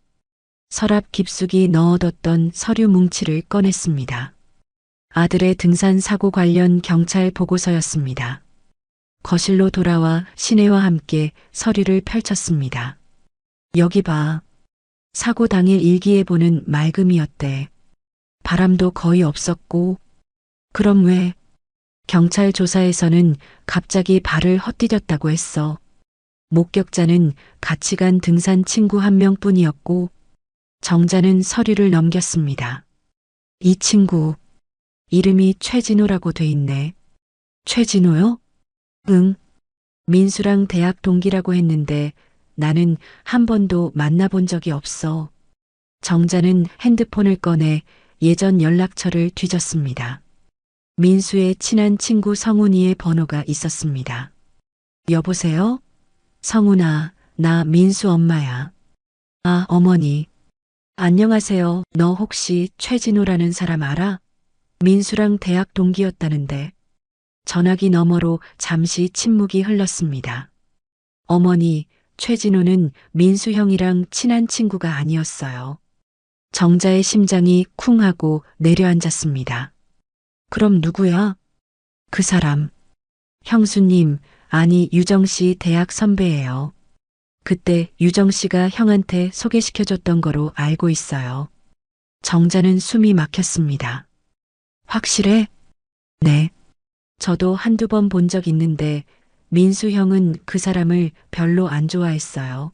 서랍 깊숙이 넣어뒀던 서류 뭉치를 꺼냈습니다. 아들의 등산 사고 관련 경찰 보고서였습니다. 거실로 돌아와 신혜와 함께 서류를 펼쳤습니다. 여기 봐. 사고 당일 일기예보는 맑음이었대. 바람도 거의 없었고. 그럼 왜? 경찰 조사에서는 갑자기 발을 헛디뎠다고 했어. 목격자는 같이 간 등산 친구 한 명뿐이었고 정자는 서류를 넘겼습니다. 이 친구 이름이 최진호라고 돼 있네. 최진호요? 응. 민수랑 대학 동기라고 했는데 나는 한 번도 만나본 적이 없어. 정자는 핸드폰을 꺼내 예전 연락처를 뒤졌습니다. 민수의 친한 친구 성훈이의 번호가 있었습니다. 여보세요? 성훈아, 나 민수 엄마야. 아, 어머니. 안녕하세요. 너 혹시 최진호라는 사람 알아? 민수랑 대학 동기였다는데. 전화기 너머로 잠시 침묵이 흘렀습니다. 어머니, 최진호는 민수 형이랑 친한 친구가 아니었어요. 정자의 심장이 쿵 하고 내려앉았습니다. 그럼 누구야? 그 사람. 형수님, 아니 유정 씨 대학 선배예요. 그때 유정 씨가 형한테 소개시켜줬던 거로 알고 있어요. 정자는 숨이 막혔습니다. 확실해? 네. 저도 한두 번 본 적 있는데 민수 형은 그 사람을 별로 안 좋아했어요.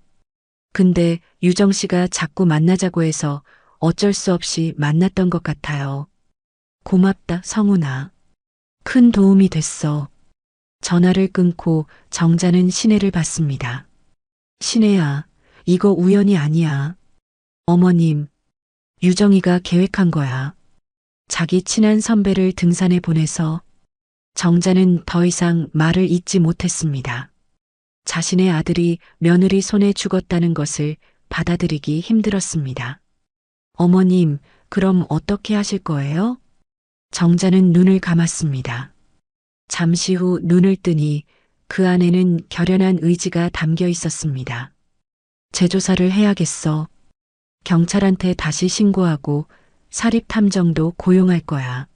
근데 유정 씨가 자꾸 만나자고 해서 어쩔 수 없이 만났던 것 같아요. 고맙다, 성훈아. 큰 도움이 됐어. 전화를 끊고 정자는 시내를 봤습니다. 시내야, 이거 우연이 아니야. 어머님, 유정이가 계획한 거야. 자기 친한 선배를 등산에 보내서 정자는 더 이상 말을 잇지 못했습니다. 자신의 아들이 며느리 손에 죽었다는 것을 받아들이기 힘들었습니다. 어머님, 그럼 어떻게 하실 거예요? 정자는 눈을 감았습니다. 잠시 후 눈을 뜨니 그 안에는 결연한 의지가 담겨 있었습니다. 재조사를 해야겠어. 경찰한테 다시 신고하고 사립탐정도 고용할 거야.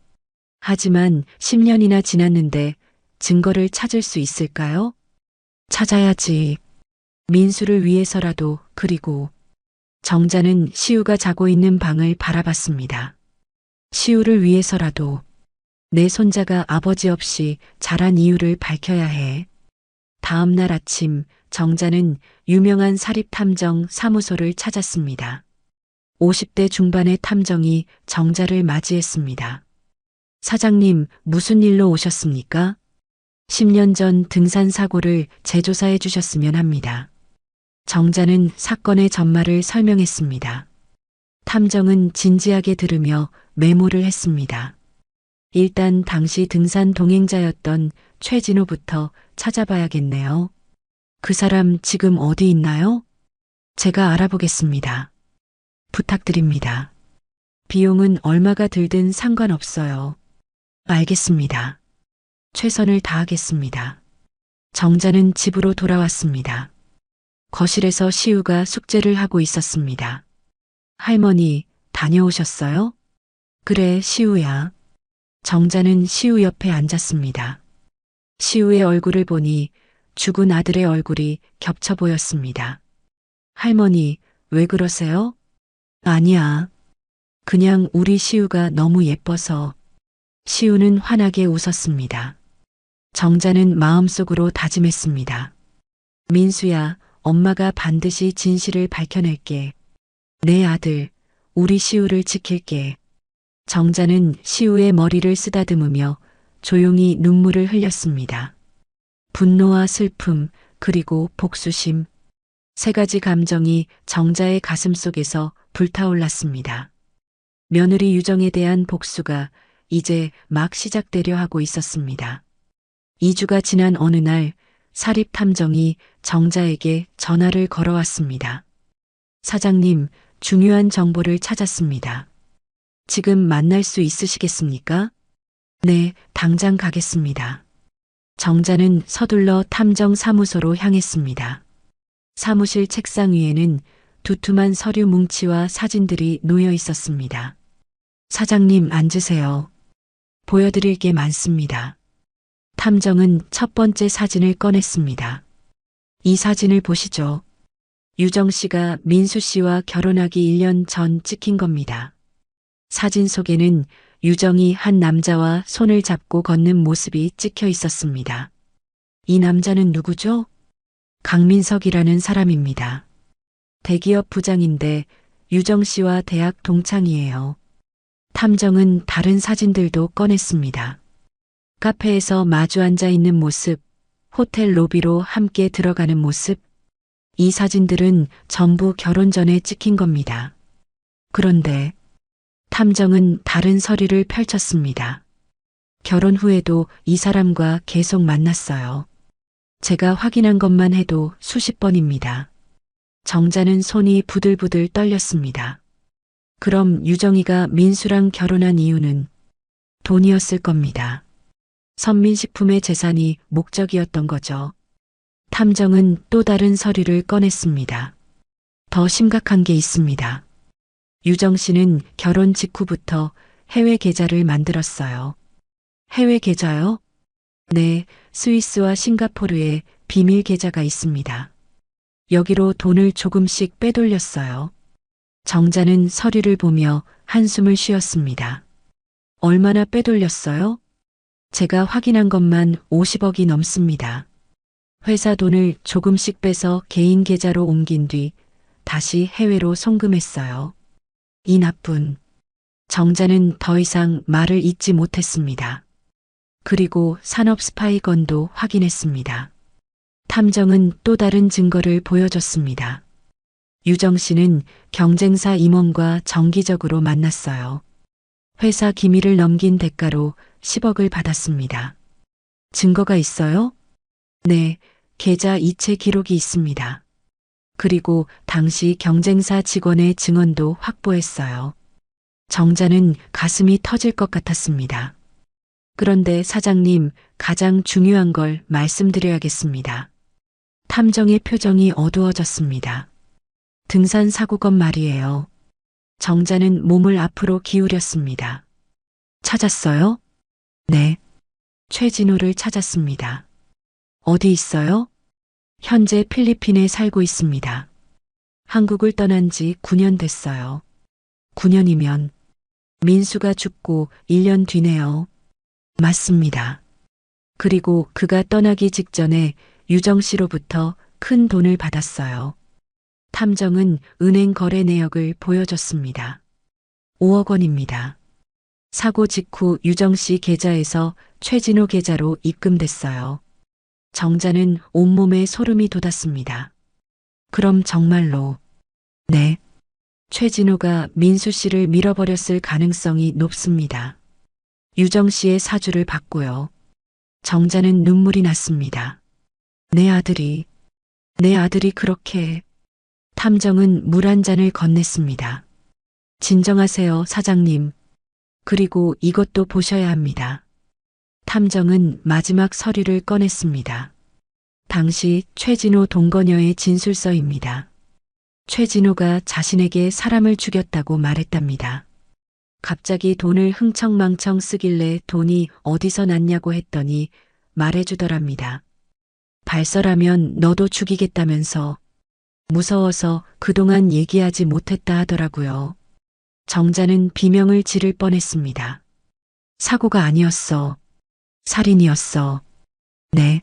하지만 10년이나 지났는데 증거를 찾을 수 있을까요? 찾아야지. 민수를 위해서라도. 그리고 정자는 시우가 자고 있는 방을 바라봤습니다. 시우를 위해서라도. 내 손자가 아버지 없이 자란 이유를 밝혀야 해. 다음 날 아침 정자는 유명한 사립탐정 사무소를 찾았습니다. 50대 중반의 탐정이 정자를 맞이했습니다. 사장님, 무슨 일로 오셨습니까? 10년 전 등산 사고를 재조사해 주셨으면 합니다. 정자는 사건의 전말을 설명했습니다. 탐정은 진지하게 들으며 메모를 했습니다. 일단 당시 등산 동행자였던 최진호부터 찾아봐야겠네요. 그 사람 지금 어디 있나요? 제가 알아보겠습니다. 부탁드립니다. 비용은 얼마가 들든 상관없어요. 알겠습니다. 최선을 다하겠습니다. 정자는 집으로 돌아왔습니다. 거실에서 시우가 숙제를 하고 있었습니다. 할머니, 다녀오셨어요? 그래, 시우야. 정자는 시우 옆에 앉았습니다. 시우의 얼굴을 보니 죽은 아들의 얼굴이 겹쳐 보였습니다. 할머니, 왜 그러세요? 아니야. 그냥 우리 시우가 너무 예뻐서. 시우는 환하게 웃었습니다. 정자는 마음속으로 다짐했습니다. 민수야, 엄마가 반드시 진실을 밝혀낼게. 내 아들, 우리 시우를 지킬게. 정자는 시우의 머리를 쓰다듬으며 조용히 눈물을 흘렸습니다. 분노와 슬픔, 그리고 복수심. 세 가지 감정이 정자의 가슴 속에서 불타올랐습니다. 며느리 유정에 대한 복수가 이제 막 시작되려 하고 있었습니다. 2주가 지난 어느 날 사립탐정이 정자에게 전화를 걸어왔습니다. 사장님, 중요한 정보를 찾았습니다. 지금 만날 수 있으시겠습니까? 네, 당장 가겠습니다. 정자는 서둘러 탐정 사무소로 향했습니다. 사무실 책상 위에는 두툼한 서류 뭉치와 사진들이 놓여 있었습니다. 사장님, 앉으세요. 보여드릴 게 많습니다. 탐정은 첫 번째 사진을 꺼냈습니다. 이 사진을 보시죠. 유정 씨가 민수 씨와 결혼하기 1년 전 찍힌 겁니다. 사진 속에는 유정이 한 남자와 손을 잡고 걷는 모습이 찍혀 있었습니다. 이 남자는 누구죠? 강민석이라는 사람입니다. 대기업 부장인데 유정 씨와 대학 동창이에요. 탐정은 다른 사진들도 꺼냈습니다. 카페에서 마주 앉아 있는 모습, 호텔 로비로 함께 들어가는 모습, 이 사진들은 전부 결혼 전에 찍힌 겁니다. 그런데 탐정은 다른 서류를 펼쳤습니다. 결혼 후에도 이 사람과 계속 만났어요. 제가 확인한 것만 해도 수십 번입니다. 정자는 손이 부들부들 떨렸습니다. 그럼 유정이가 민수랑 결혼한 이유는 돈이었을 겁니다. 선민식품의 재산이 목적이었던 거죠. 탐정은 또 다른 서류를 꺼냈습니다. 더 심각한 게 있습니다. 유정 씨는 결혼 직후부터 해외 계좌를 만들었어요. 해외 계좌요? 네, 스위스와 싱가포르에 비밀 계좌가 있습니다. 여기로 돈을 조금씩 빼돌렸어요. 정자는 서류를 보며 한숨을 쉬었습니다. 얼마나 빼돌렸어요? 제가 확인한 것만 50억이 넘습니다. 회사 돈을 조금씩 빼서 개인 계좌로 옮긴 뒤 다시 해외로 송금했어요. 이 나쁜. 정자는 더 이상 말을 잇지 못했습니다. 그리고 산업 스파이 건도 확인했습니다. 탐정은 또 다른 증거를 보여줬습니다. 유정 씨는 경쟁사 임원과 정기적으로 만났어요. 회사 기밀을 넘긴 대가로 10억을 받았습니다. 증거가 있어요? 네, 계좌 이체 기록이 있습니다. 그리고 당시 경쟁사 직원의 증언도 확보했어요. 정자는 가슴이 터질 것 같았습니다. 그런데 사장님, 가장 중요한 걸 말씀드려야겠습니다. 탐정의 표정이 어두워졌습니다. 등산 사고건 말이에요. 정자는 몸을 앞으로 기울였습니다. 찾았어요? 네. 최진호를 찾았습니다. 어디 있어요? 현재 필리핀에 살고 있습니다. 한국을 떠난 지 9년 됐어요. 9년이면 민수가 죽고 1년 뒤네요. 맞습니다. 그리고 그가 떠나기 직전에 유정 씨로부터 큰 돈을 받았어요. 탐정은 은행 거래 내역을 보여줬습니다. 5억 원입니다. 사고 직후 유정 씨 계좌에서 최진호 계좌로 입금됐어요. 정자는 온몸에 소름이 돋았습니다. 그럼 정말로, 네, 최진호가 민수 씨를 밀어버렸을 가능성이 높습니다. 유정 씨의 사주를 받고요. 정자는 눈물이 났습니다. 내 아들이 그렇게. 탐정은 물 한 잔을 건넸습니다. 진정하세요, 사장님. 그리고 이것도 보셔야 합니다. 탐정은 마지막 서류를 꺼냈습니다. 당시 최진호 동거녀의 진술서입니다. 최진호가 자신에게 사람을 죽였다고 말했답니다. 갑자기 돈을 흥청망청 쓰길래 돈이 어디서 났냐고 했더니 말해주더랍니다. 발설하면 너도 죽이겠다면서. 무서워서 그동안 얘기하지 못했다 하더라고요. 정자는 비명을 지를 뻔했습니다. 사고가 아니었어. 살인이었어. 네.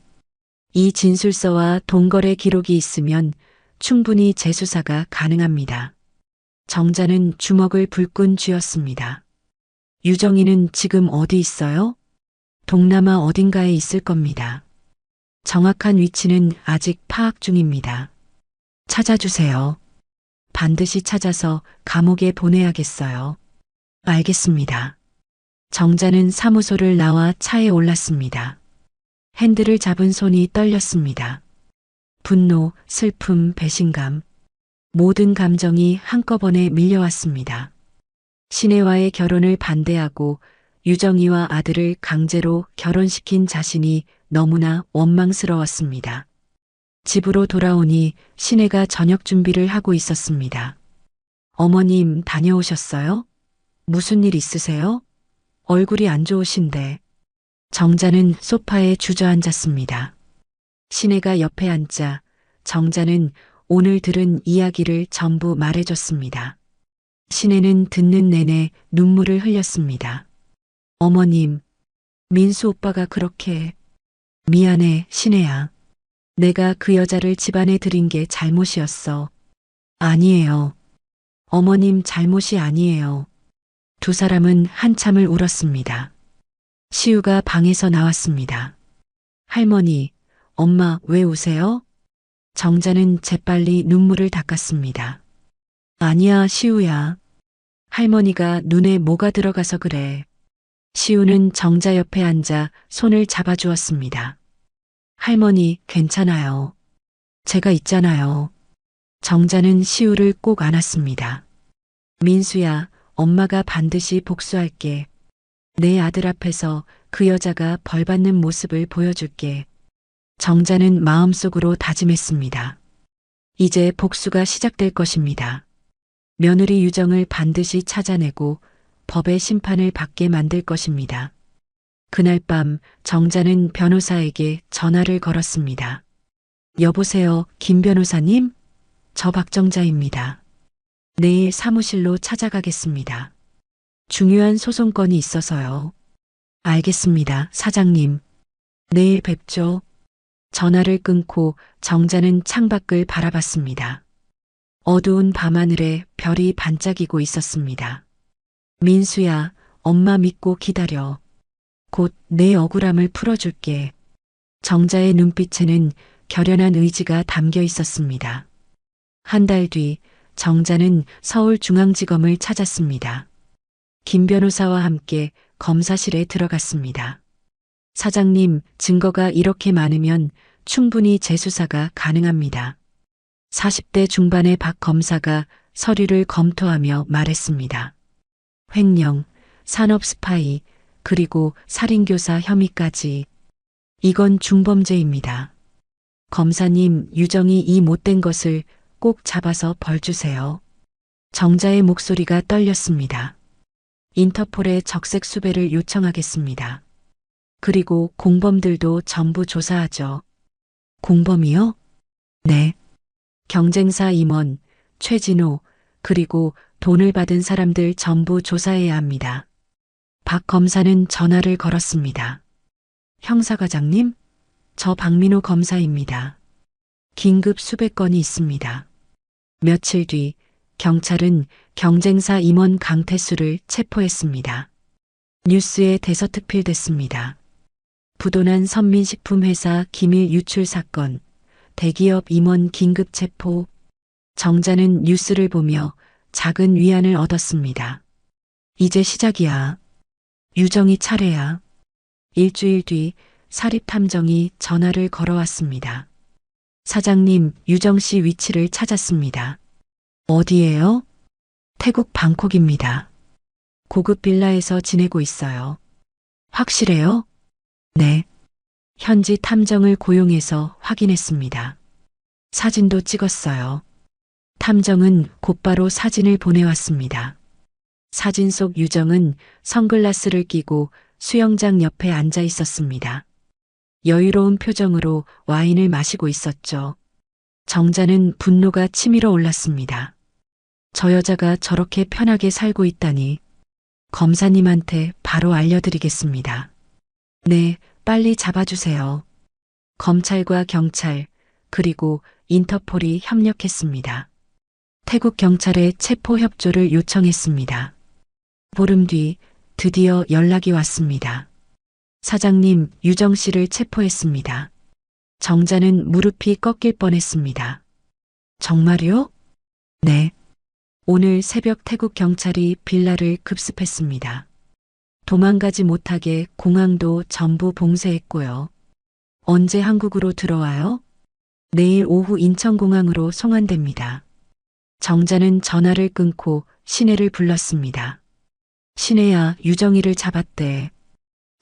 이 진술서와 동거래 기록이 있으면 충분히 재수사가 가능합니다. 정자는 주먹을 불끈 쥐었습니다. 유정이는 지금 어디 있어요? 동남아 어딘가에 있을 겁니다. 정확한 위치는 아직 파악 중입니다. 찾아주세요. 반드시 찾아서 감옥에 보내야겠어요. 알겠습니다. 정자는 사무소를 나와 차에 올랐습니다. 핸들을 잡은 손이 떨렸습니다. 분노, 슬픔, 배신감, 모든 감정이 한꺼번에 밀려왔습니다. 신혜와의 결혼을 반대하고 유정이와 아들을 강제로 결혼시킨 자신이 너무나 원망스러웠습니다. 집으로 돌아오니 신혜가 저녁 준비를 하고 있었습니다. 어머님 다녀오셨어요? 무슨 일 있으세요? 얼굴이 안 좋으신데. 정자는 소파에 주저앉았습니다. 신혜가 옆에 앉자 정자는 오늘 들은 이야기를 전부 말해줬습니다. 신혜는 듣는 내내 눈물을 흘렸습니다. 어머님, 민수 오빠가 그렇게. 미안해, 신혜야. 내가 그 여자를 집안에 들인 게 잘못이었어. 아니에요. 어머님 잘못이 아니에요. 두 사람은 한참을 울었습니다. 시우가 방에서 나왔습니다. 할머니, 엄마 왜 우세요? 정자는 재빨리 눈물을 닦았습니다. 아니야, 시우야. 할머니가 눈에 뭐가 들어가서 그래. 시우는 정자 옆에 앉아 손을 잡아주었습니다. 할머니, 괜찮아요. 제가 있잖아요. 정자는 시우를 꼭 안았습니다. 민수야, 엄마가 반드시 복수할게. 내 아들 앞에서 그 여자가 벌받는 모습을 보여줄게. 정자는 마음속으로 다짐했습니다. 이제 복수가 시작될 것입니다. 며느리 유정을 반드시 찾아내고 법의 심판을 받게 만들 것입니다. 그날 밤 정자는 변호사에게 전화를 걸었습니다. 여보세요, 김 변호사님? 저 박정자입니다. 내일 사무실로 찾아가겠습니다. 중요한 소송건이 있어서요. 알겠습니다, 사장님. 내일 뵙죠. 전화를 끊고 정자는 창밖을 바라봤습니다. 어두운 밤하늘에 별이 반짝이고 있었습니다. 민수야, 엄마 믿고 기다려. 곧 내 억울함을 풀어줄게. 정자의 눈빛에는 결연한 의지가 담겨 있었습니다. 한 달 뒤 정자는 서울중앙지검을 찾았습니다. 김 변호사와 함께 검사실에 들어갔습니다. 사장님, 증거가 이렇게 많으면 충분히 재수사가 가능합니다. 40대 중반의 박 검사가 서류를 검토하며 말했습니다. 횡령, 산업 스파이, 그리고 살인교사 혐의까지. 이건 중범죄입니다. 검사님, 유정이 이 못된 것을 꼭 잡아서 벌 주세요. 정자의 목소리가 떨렸습니다. 인터폴에 적색 수배를 요청하겠습니다. 그리고 공범들도 전부 조사하죠. 공범이요? 네. 경쟁사 임원, 최진호, 그리고 돈을 받은 사람들 전부 조사해야 합니다. 박 검사는 전화를 걸었습니다. 형사과장님, 저 박민호 검사입니다. 긴급 수백 건이 있습니다. 며칠 뒤 경찰은 경쟁사 임원 강태수를 체포했습니다. 뉴스에 대서특필됐습니다. 부도난 선민식품회사 기밀 유출 사건, 대기업 임원 긴급 체포. 정자는 뉴스를 보며 작은 위안을 얻었습니다. 이제 시작이야. 유정이 차례야. 일주일 뒤 사립탐정이 전화를 걸어왔습니다. 사장님, 유정 씨 위치를 찾았습니다. 어디예요? 태국 방콕입니다. 고급 빌라에서 지내고 있어요. 확실해요? 네. 현지 탐정을 고용해서 확인했습니다. 사진도 찍었어요. 탐정은 곧바로 사진을 보내왔습니다. 사진 속 유정은 선글라스를 끼고 수영장 옆에 앉아 있었습니다. 여유로운 표정으로 와인을 마시고 있었죠. 정자는 분노가 치밀어 올랐습니다. 저 여자가 저렇게 편하게 살고 있다니. 검사님한테 바로 알려드리겠습니다. 네, 빨리 잡아주세요. 검찰과 경찰, 그리고 인터폴이 협력했습니다. 태국 경찰에 체포 협조를 요청했습니다. 보름 뒤 드디어 연락이 왔습니다. 사장님, 유정 씨를 체포했습니다. 정자는 무릎이 꺾일 뻔했습니다. 정말요? 네. 오늘 새벽 태국 경찰이 빌라를 급습했습니다. 도망가지 못하게 공항도 전부 봉쇄했고요. 언제 한국으로 들어와요? 내일 오후 인천공항으로 송환됩니다. 정자는 전화를 끊고 신혜를 불렀습니다. 신혜야, 유정이를 잡았대.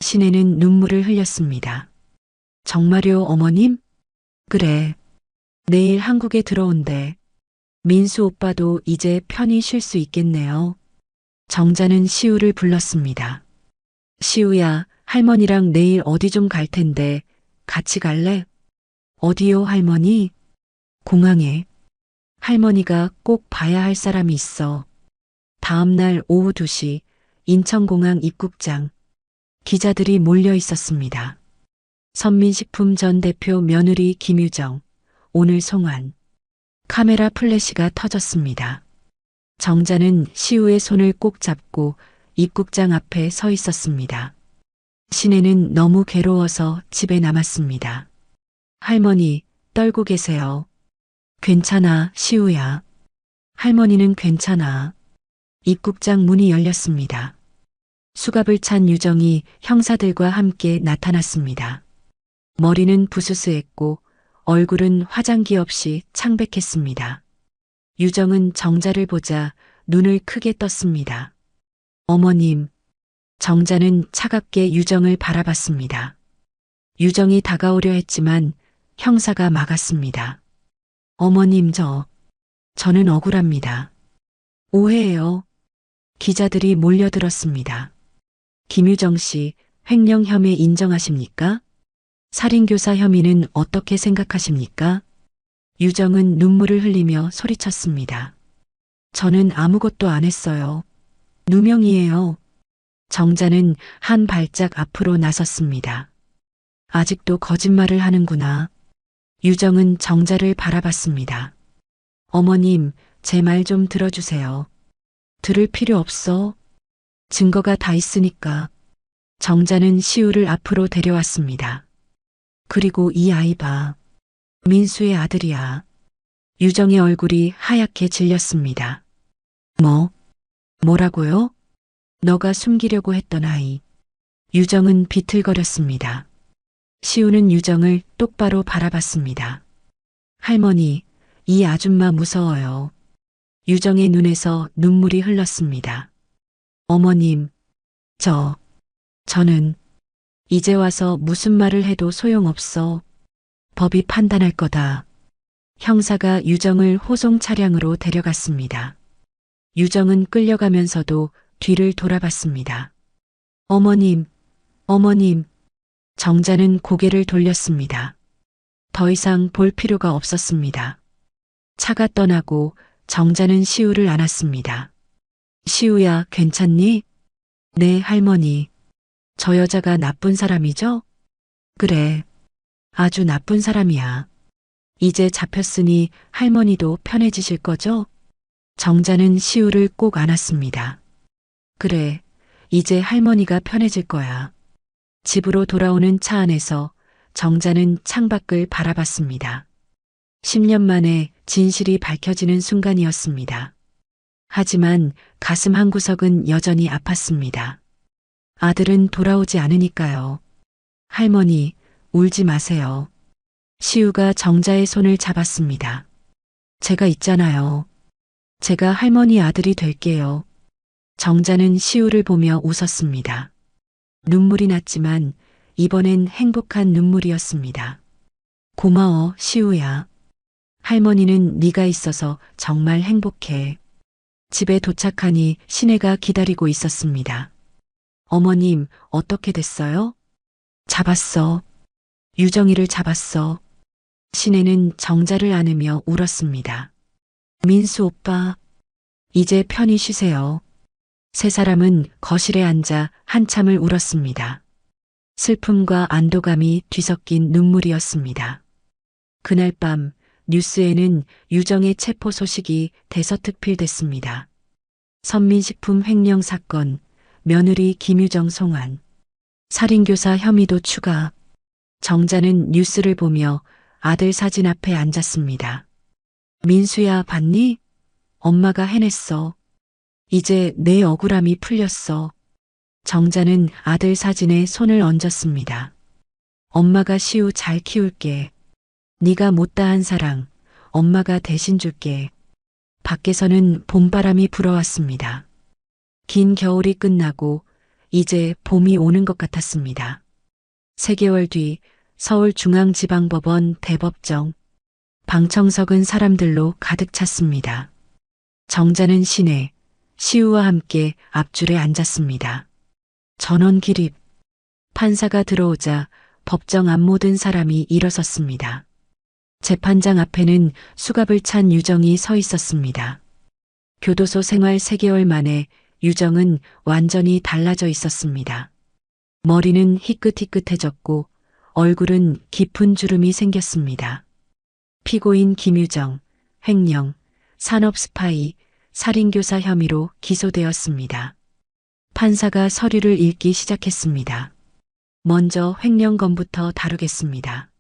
신혜는 눈물을 흘렸습니다. 정말요, 어머님? 그래. 내일 한국에 들어온대. 민수 오빠도 이제 편히 쉴 수 있겠네요. 정자는 시우를 불렀습니다. 시우야, 할머니랑 내일 어디 좀 갈 텐데 같이 갈래? 어디요, 할머니? 공항에. 할머니가 꼭 봐야 할 사람이 있어. 다음 날 오후 2시 인천공항 입국장. 기자들이 몰려 있었습니다. 선민식품 전 대표 며느리 김유정, 오늘 송환. 카메라 플래시가 터졌습니다. 정자는 시우의 손을 꼭 잡고 입국장 앞에 서 있었습니다. 시내는 너무 괴로워서 집에 남았습니다. 할머니, 떨고 계세요. 괜찮아, 시우야. 할머니는 괜찮아. 입국장 문이 열렸습니다. 수갑을 찬 유정이 형사들과 함께 나타났습니다. 머리는 부스스했고 얼굴은 화장기 없이 창백했습니다. 유정은 정자를 보자 눈을 크게 떴습니다. 어머님. 정자는 차갑게 유정을 바라봤습니다. 유정이 다가오려 했지만 형사가 막았습니다. 어머님 저는 억울합니다. 오해예요. 기자들이 몰려들었습니다. 김유정 씨, 횡령 혐의 인정하십니까? 살인교사 혐의는 어떻게 생각하십니까? 유정은 눈물을 흘리며 소리쳤습니다. 저는 아무것도 안 했어요. 누명이에요. 정자는 한 발짝 앞으로 나섰습니다. 아직도 거짓말을 하는구나. 유정은 정자를 바라봤습니다. 어머님, 제 말 좀 들어주세요. 들을 필요 없어. 증거가 다 있으니까. 정자는 시우를 앞으로 데려왔습니다. 그리고 이 아이 봐. 민수의 아들이야. 유정의 얼굴이 하얗게 질렸습니다. 뭐라고요? 너가 숨기려고 했던 아이. 유정은 비틀거렸습니다. 시우는 유정을 똑바로 바라봤습니다. 할머니, 이 아줌마 무서워요. 유정의 눈에서 눈물이 흘렀습니다. 어머님, 저는 이제 와서 무슨 말을 해도 소용없어. 법이 판단할 거다. 형사가 유정을 호송 차량으로 데려갔습니다. 유정은 끌려가면서도 뒤를 돌아봤습니다. 어머님. 정자는 고개를 돌렸습니다. 더 이상 볼 필요가 없었습니다. 차가 떠나고 정자는 시우를 안았습니다. 시우야, 괜찮니? 네, 할머니. 저 여자가 나쁜 사람이죠? 그래. 아주 나쁜 사람이야. 이제 잡혔으니 할머니도 편해지실 거죠? 정자는 시우를 꼭 안았습니다. 그래. 이제 할머니가 편해질 거야. 집으로 돌아오는 차 안에서 정자는 창밖을 바라봤습니다. 10년 만에 진실이 밝혀지는 순간이었습니다. 하지만 가슴 한구석은 여전히 아팠습니다. 아들은 돌아오지 않으니까요. 할머니, 울지 마세요. 시우가 정자의 손을 잡았습니다. 제가 있잖아요. 제가 할머니 아들이 될게요. 정자는 시우를 보며 웃었습니다. 눈물이 났지만 이번엔 행복한 눈물이었습니다. 고마워, 시우야. 할머니는 네가 있어서 정말 행복해. 집에 도착하니 시내가 기다리고 있었습니다. 어머님, 어떻게 됐어요? 잡았어. 유정이를 잡았어. 시내는 정자를 안으며 울었습니다. 민수 오빠, 이제 편히 쉬세요. 세 사람은 거실에 앉아 한참을 울었습니다. 슬픔과 안도감이 뒤섞인 눈물이었습니다. 그날 밤 뉴스에는 유정의 체포 소식이 대서특필됐습니다. 선민식품 횡령 사건, 며느리 김유정 송환, 살인교사 혐의도 추가. 정자는 뉴스를 보며 아들 사진 앞에 앉았습니다. 민수야, 봤니? 엄마가 해냈어. 이제 내 억울함이 풀렸어. 정자는 아들 사진에 손을 얹었습니다. 엄마가 시우 잘 키울게. 네가 못다한 사랑, 엄마가 대신 줄게. 밖에서는 봄바람이 불어왔습니다. 긴 겨울이 끝나고 이제 봄이 오는 것 같았습니다. 3개월 뒤 서울중앙지방법원 대법정. 방청 석은 사람들로 가득 찼습니다. 정자는 시내, 시우와 함께 앞줄에 앉았습니다. 전원 기립. 판사가 들어오자 법정 앞 모든 사람이 일어섰습니다. 재판장 앞에는 수갑을 찬 유정이 서 있었습니다. 교도소 생활 3개월 만에 유정은 완전히 달라져 있었습니다. 머리는 희끗희끗해졌고 얼굴은 깊은 주름이 생겼습니다. 피고인 김유정, 횡령, 산업 스파이, 살인교사 혐의로 기소되었습니다. 판사가 서류를 읽기 시작했습니다. 먼저 횡령건부터 다루겠습니다.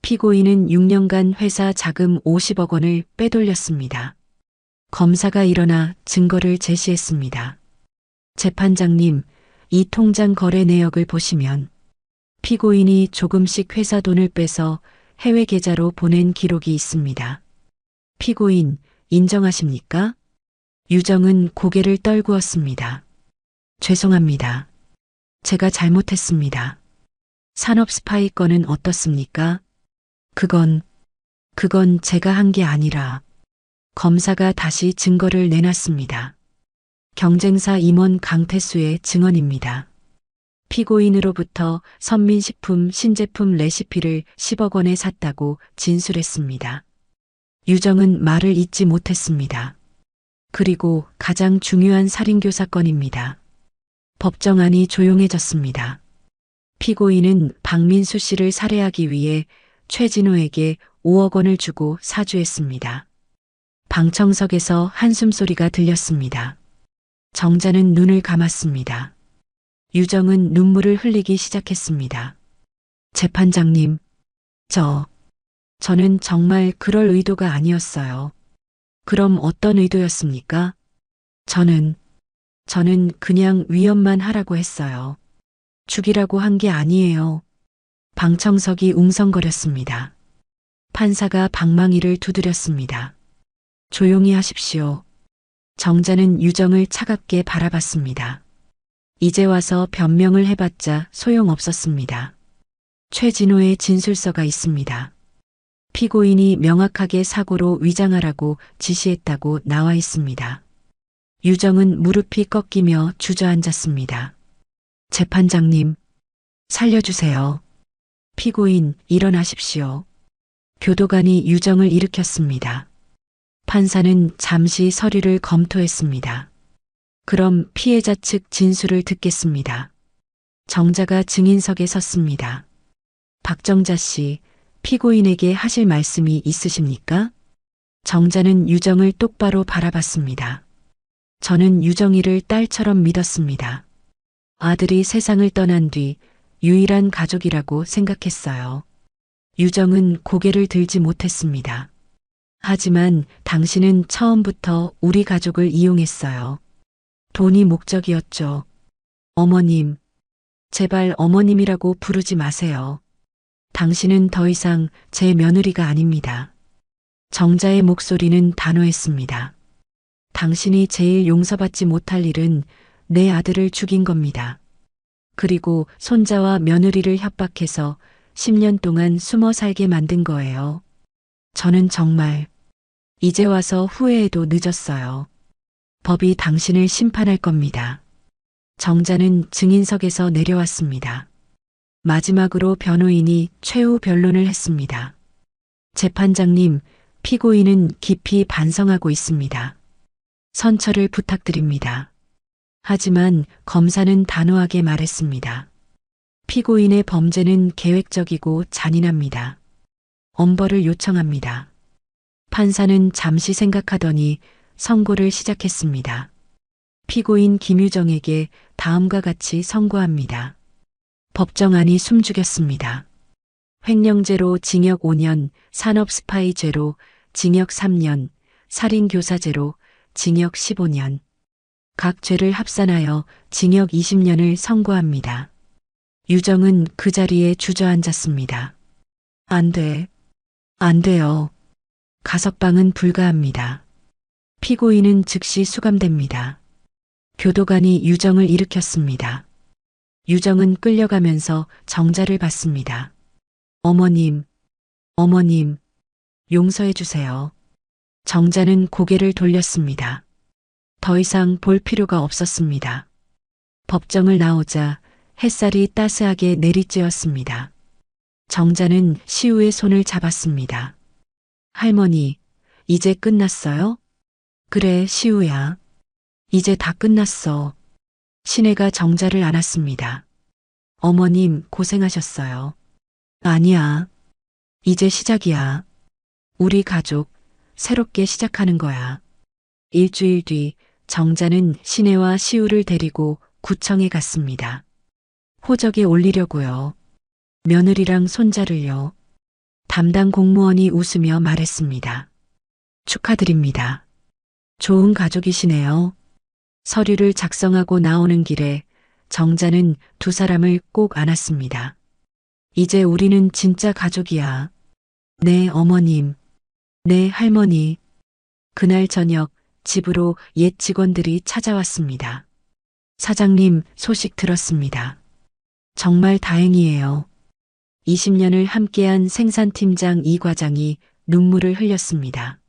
피고인은 6년간 회사 자금 50억 원을 빼돌렸습니다. 검사가 일어나 증거를 제시했습니다. 재판장님, 이 통장 거래 내역을 보시면 피고인이 조금씩 회사 돈을 빼서 해외 계좌로 보낸 기록이 있습니다. 피고인, 인정하십니까? 유정은 고개를 떨구었습니다. 죄송합니다. 제가 잘못했습니다. 산업 스파이 건은 어떻습니까? 그건 제가 한 게 아니라 검사가 다시 증거를 내놨습니다. 경쟁사 임원 강태수의 증언입니다. 피고인으로부터 선민식품 신제품 레시피를 10억 원에 샀다고 진술했습니다. 유정은 말을 잇지 못했습니다. 그리고 가장 중요한 살인교사 건입니다. 법정안이 조용해졌습니다. 피고인은 박민수 씨를 살해하기 위해 최진호에게 5억 원을 주고 사주했습니다. 방청석에서 한숨소리가 들렸습니다. 정자는 눈을 감았습니다. 유정은 눈물을 흘리기 시작했습니다. 재판장님, 저는 정말 그럴 의도가 아니었어요. 그럼 어떤 의도였습니까? 저는 그냥 위험만 하라고 했어요. 죽이라고 한 게 아니에요. 방청석이 웅성거렸습니다. 판사가 방망이를 두드렸습니다. 조용히 하십시오. 정자는 유정을 차갑게 바라봤습니다. 이제 와서 변명을 해봤자 소용없었습니다. 최진호의 진술서가 있습니다. 피고인이 명확하게 사고로 위장하라고 지시했다고 나와 있습니다. 유정은 무릎이 꺾이며 주저앉았습니다. 재판장님, 살려주세요. 피고인, 일어나십시오. 교도관이 유정을 일으켰습니다. 판사는 잠시 서류를 검토했습니다. 그럼 피해자 측 진술을 듣겠습니다. 정자가 증인석에 섰습니다. 박정자 씨, 피고인에게 하실 말씀이 있으십니까? 정자는 유정을 똑바로 바라봤습니다. 저는 유정이를 딸처럼 믿었습니다. 아들이 세상을 떠난 뒤 유일한 가족이라고 생각했어요. 유정은 고개를 들지 못했습니다. 하지만 당신은 처음부터 우리 가족을 이용했어요. 돈이 목적이었죠. 어머님, 제발 어머님이라고 부르지 마세요. 당신은 더 이상 제 며느리가 아닙니다. 정자의 목소리는 단호했습니다. 당신이 제일 용서받지 못할 일은 내 아들을 죽인 겁니다. 그리고 손자와 며느리를 협박해서 10년 동안 숨어 살게 만든 거예요. 저는 정말 이제 와서 후회해도 늦었어요. 법이 당신을 심판할 겁니다. 정자는 증인석에서 내려왔습니다. 마지막으로 변호인이 최후 변론을 했습니다. 재판장님, 피고인은 깊이 반성하고 있습니다. 선처를 부탁드립니다. 하지만 검사는 단호하게 말했습니다. 피고인의 범죄는 계획적이고 잔인합니다. 엄벌을 요청합니다. 판사는 잠시 생각하더니 선고를 시작했습니다. 피고인 김유정에게 다음과 같이 선고합니다. 법정안이 숨죽였습니다. 횡령죄로 징역 5년, 산업 스파이죄로 징역 3년, 살인교사죄로 징역 15년. 각 죄를 합산하여 징역 20년을 선고합니다. 유정은 그 자리에 주저앉았습니다. 안 돼요. 가석방은 불가합니다. 피고인은 즉시 수감됩니다. 교도관이 유정을 일으켰습니다. 유정은 끌려가면서 정자를 받습니다. 어머님, 용서해 주세요. 정자는 고개를 돌렸습니다. 더 이상 볼 필요가 없었습니다. 법정을 나오자 햇살이 따스하게 내리쬐었습니다. 정자는 시우의 손을 잡았습니다. 할머니, 이제 끝났어요? 그래, 시우야. 이제 다 끝났어. 시내가 정자를 안았습니다. 어머님, 고생하셨어요. 아니야. 이제 시작이야. 우리 가족, 새롭게 시작하는 거야. 일주일 뒤 정자는 시내와 시우를 데리고 구청에 갔습니다. 호적에 올리려고요. 며느리랑 손자를요. 담당 공무원이 웃으며 말했습니다. 축하드립니다. 좋은 가족이시네요. 서류를 작성하고 나오는 길에 정자는 두 사람을 꼭 안았습니다. 이제 우리는 진짜 가족이야. 네, 어머님. 네, 할머니. 그날 저녁 집으로 옛 직원들이 찾아왔습니다. 사장님, 소식 들었습니다. 정말 다행이에요. 20년을 함께한 생산팀장 이 과장이 눈물을 흘렸습니다.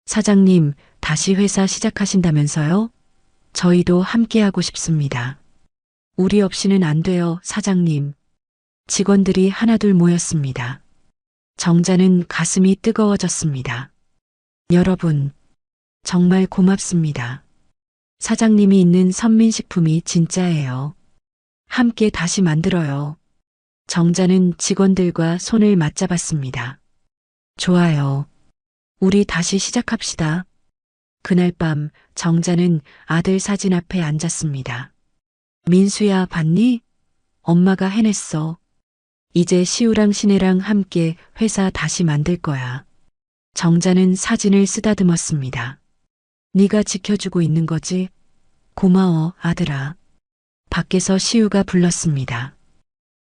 사장님, 다시 회사 시작하신다면서요? 저희도 함께하고 싶습니다. 우리 없이는 안 돼요, 사장님. 직원들이 하나둘 모였습니다. 정자는 가슴이 뜨거워졌습니다. 여러분, 정말 고맙습니다. 사장님이 있는 선민식품이 진짜예요. 함께 다시 만들어요. 정자는 직원들과 손을 맞잡았습니다. 좋아요. 우리 다시 시작합시다. 그날 밤 정자는 아들 사진 앞에 앉았습니다. 민수야, 봤니? 엄마가 해냈어. 이제 시우랑 시내랑 함께 회사 다시 만들 거야. 정자는 사진을 쓰다듬었습니다. 네가 지켜주고 있는 거지? 고마워, 아들아. 밖에서 시우가 불렀습니다.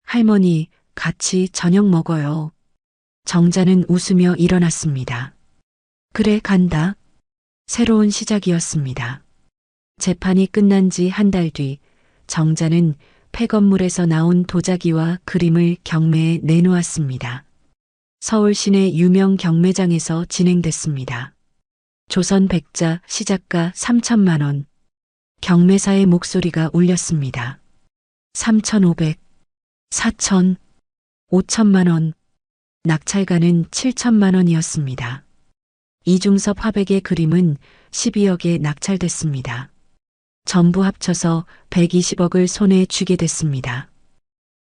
할머니, 같이 저녁 먹어요. 정자는 웃으며 일어났습니다. 그래, 간다. 새로운 시작이었습니다. 재판이 끝난 지 한 달 뒤, 정자는 폐건물에서 나온 도자기와 그림을 경매에 내놓았습니다. 서울 시내 유명 경매장에서 진행됐습니다. 조선 백자 시작가 3천만 원. 경매사의 목소리가 울렸습니다. 3,500, 4천, 5천만 원. 낙찰가는 7천만 원이었습니다. 이중섭 화백의 그림은 12억에 낙찰됐습니다. 전부 합쳐서 120억을 손에 쥐게 됐습니다.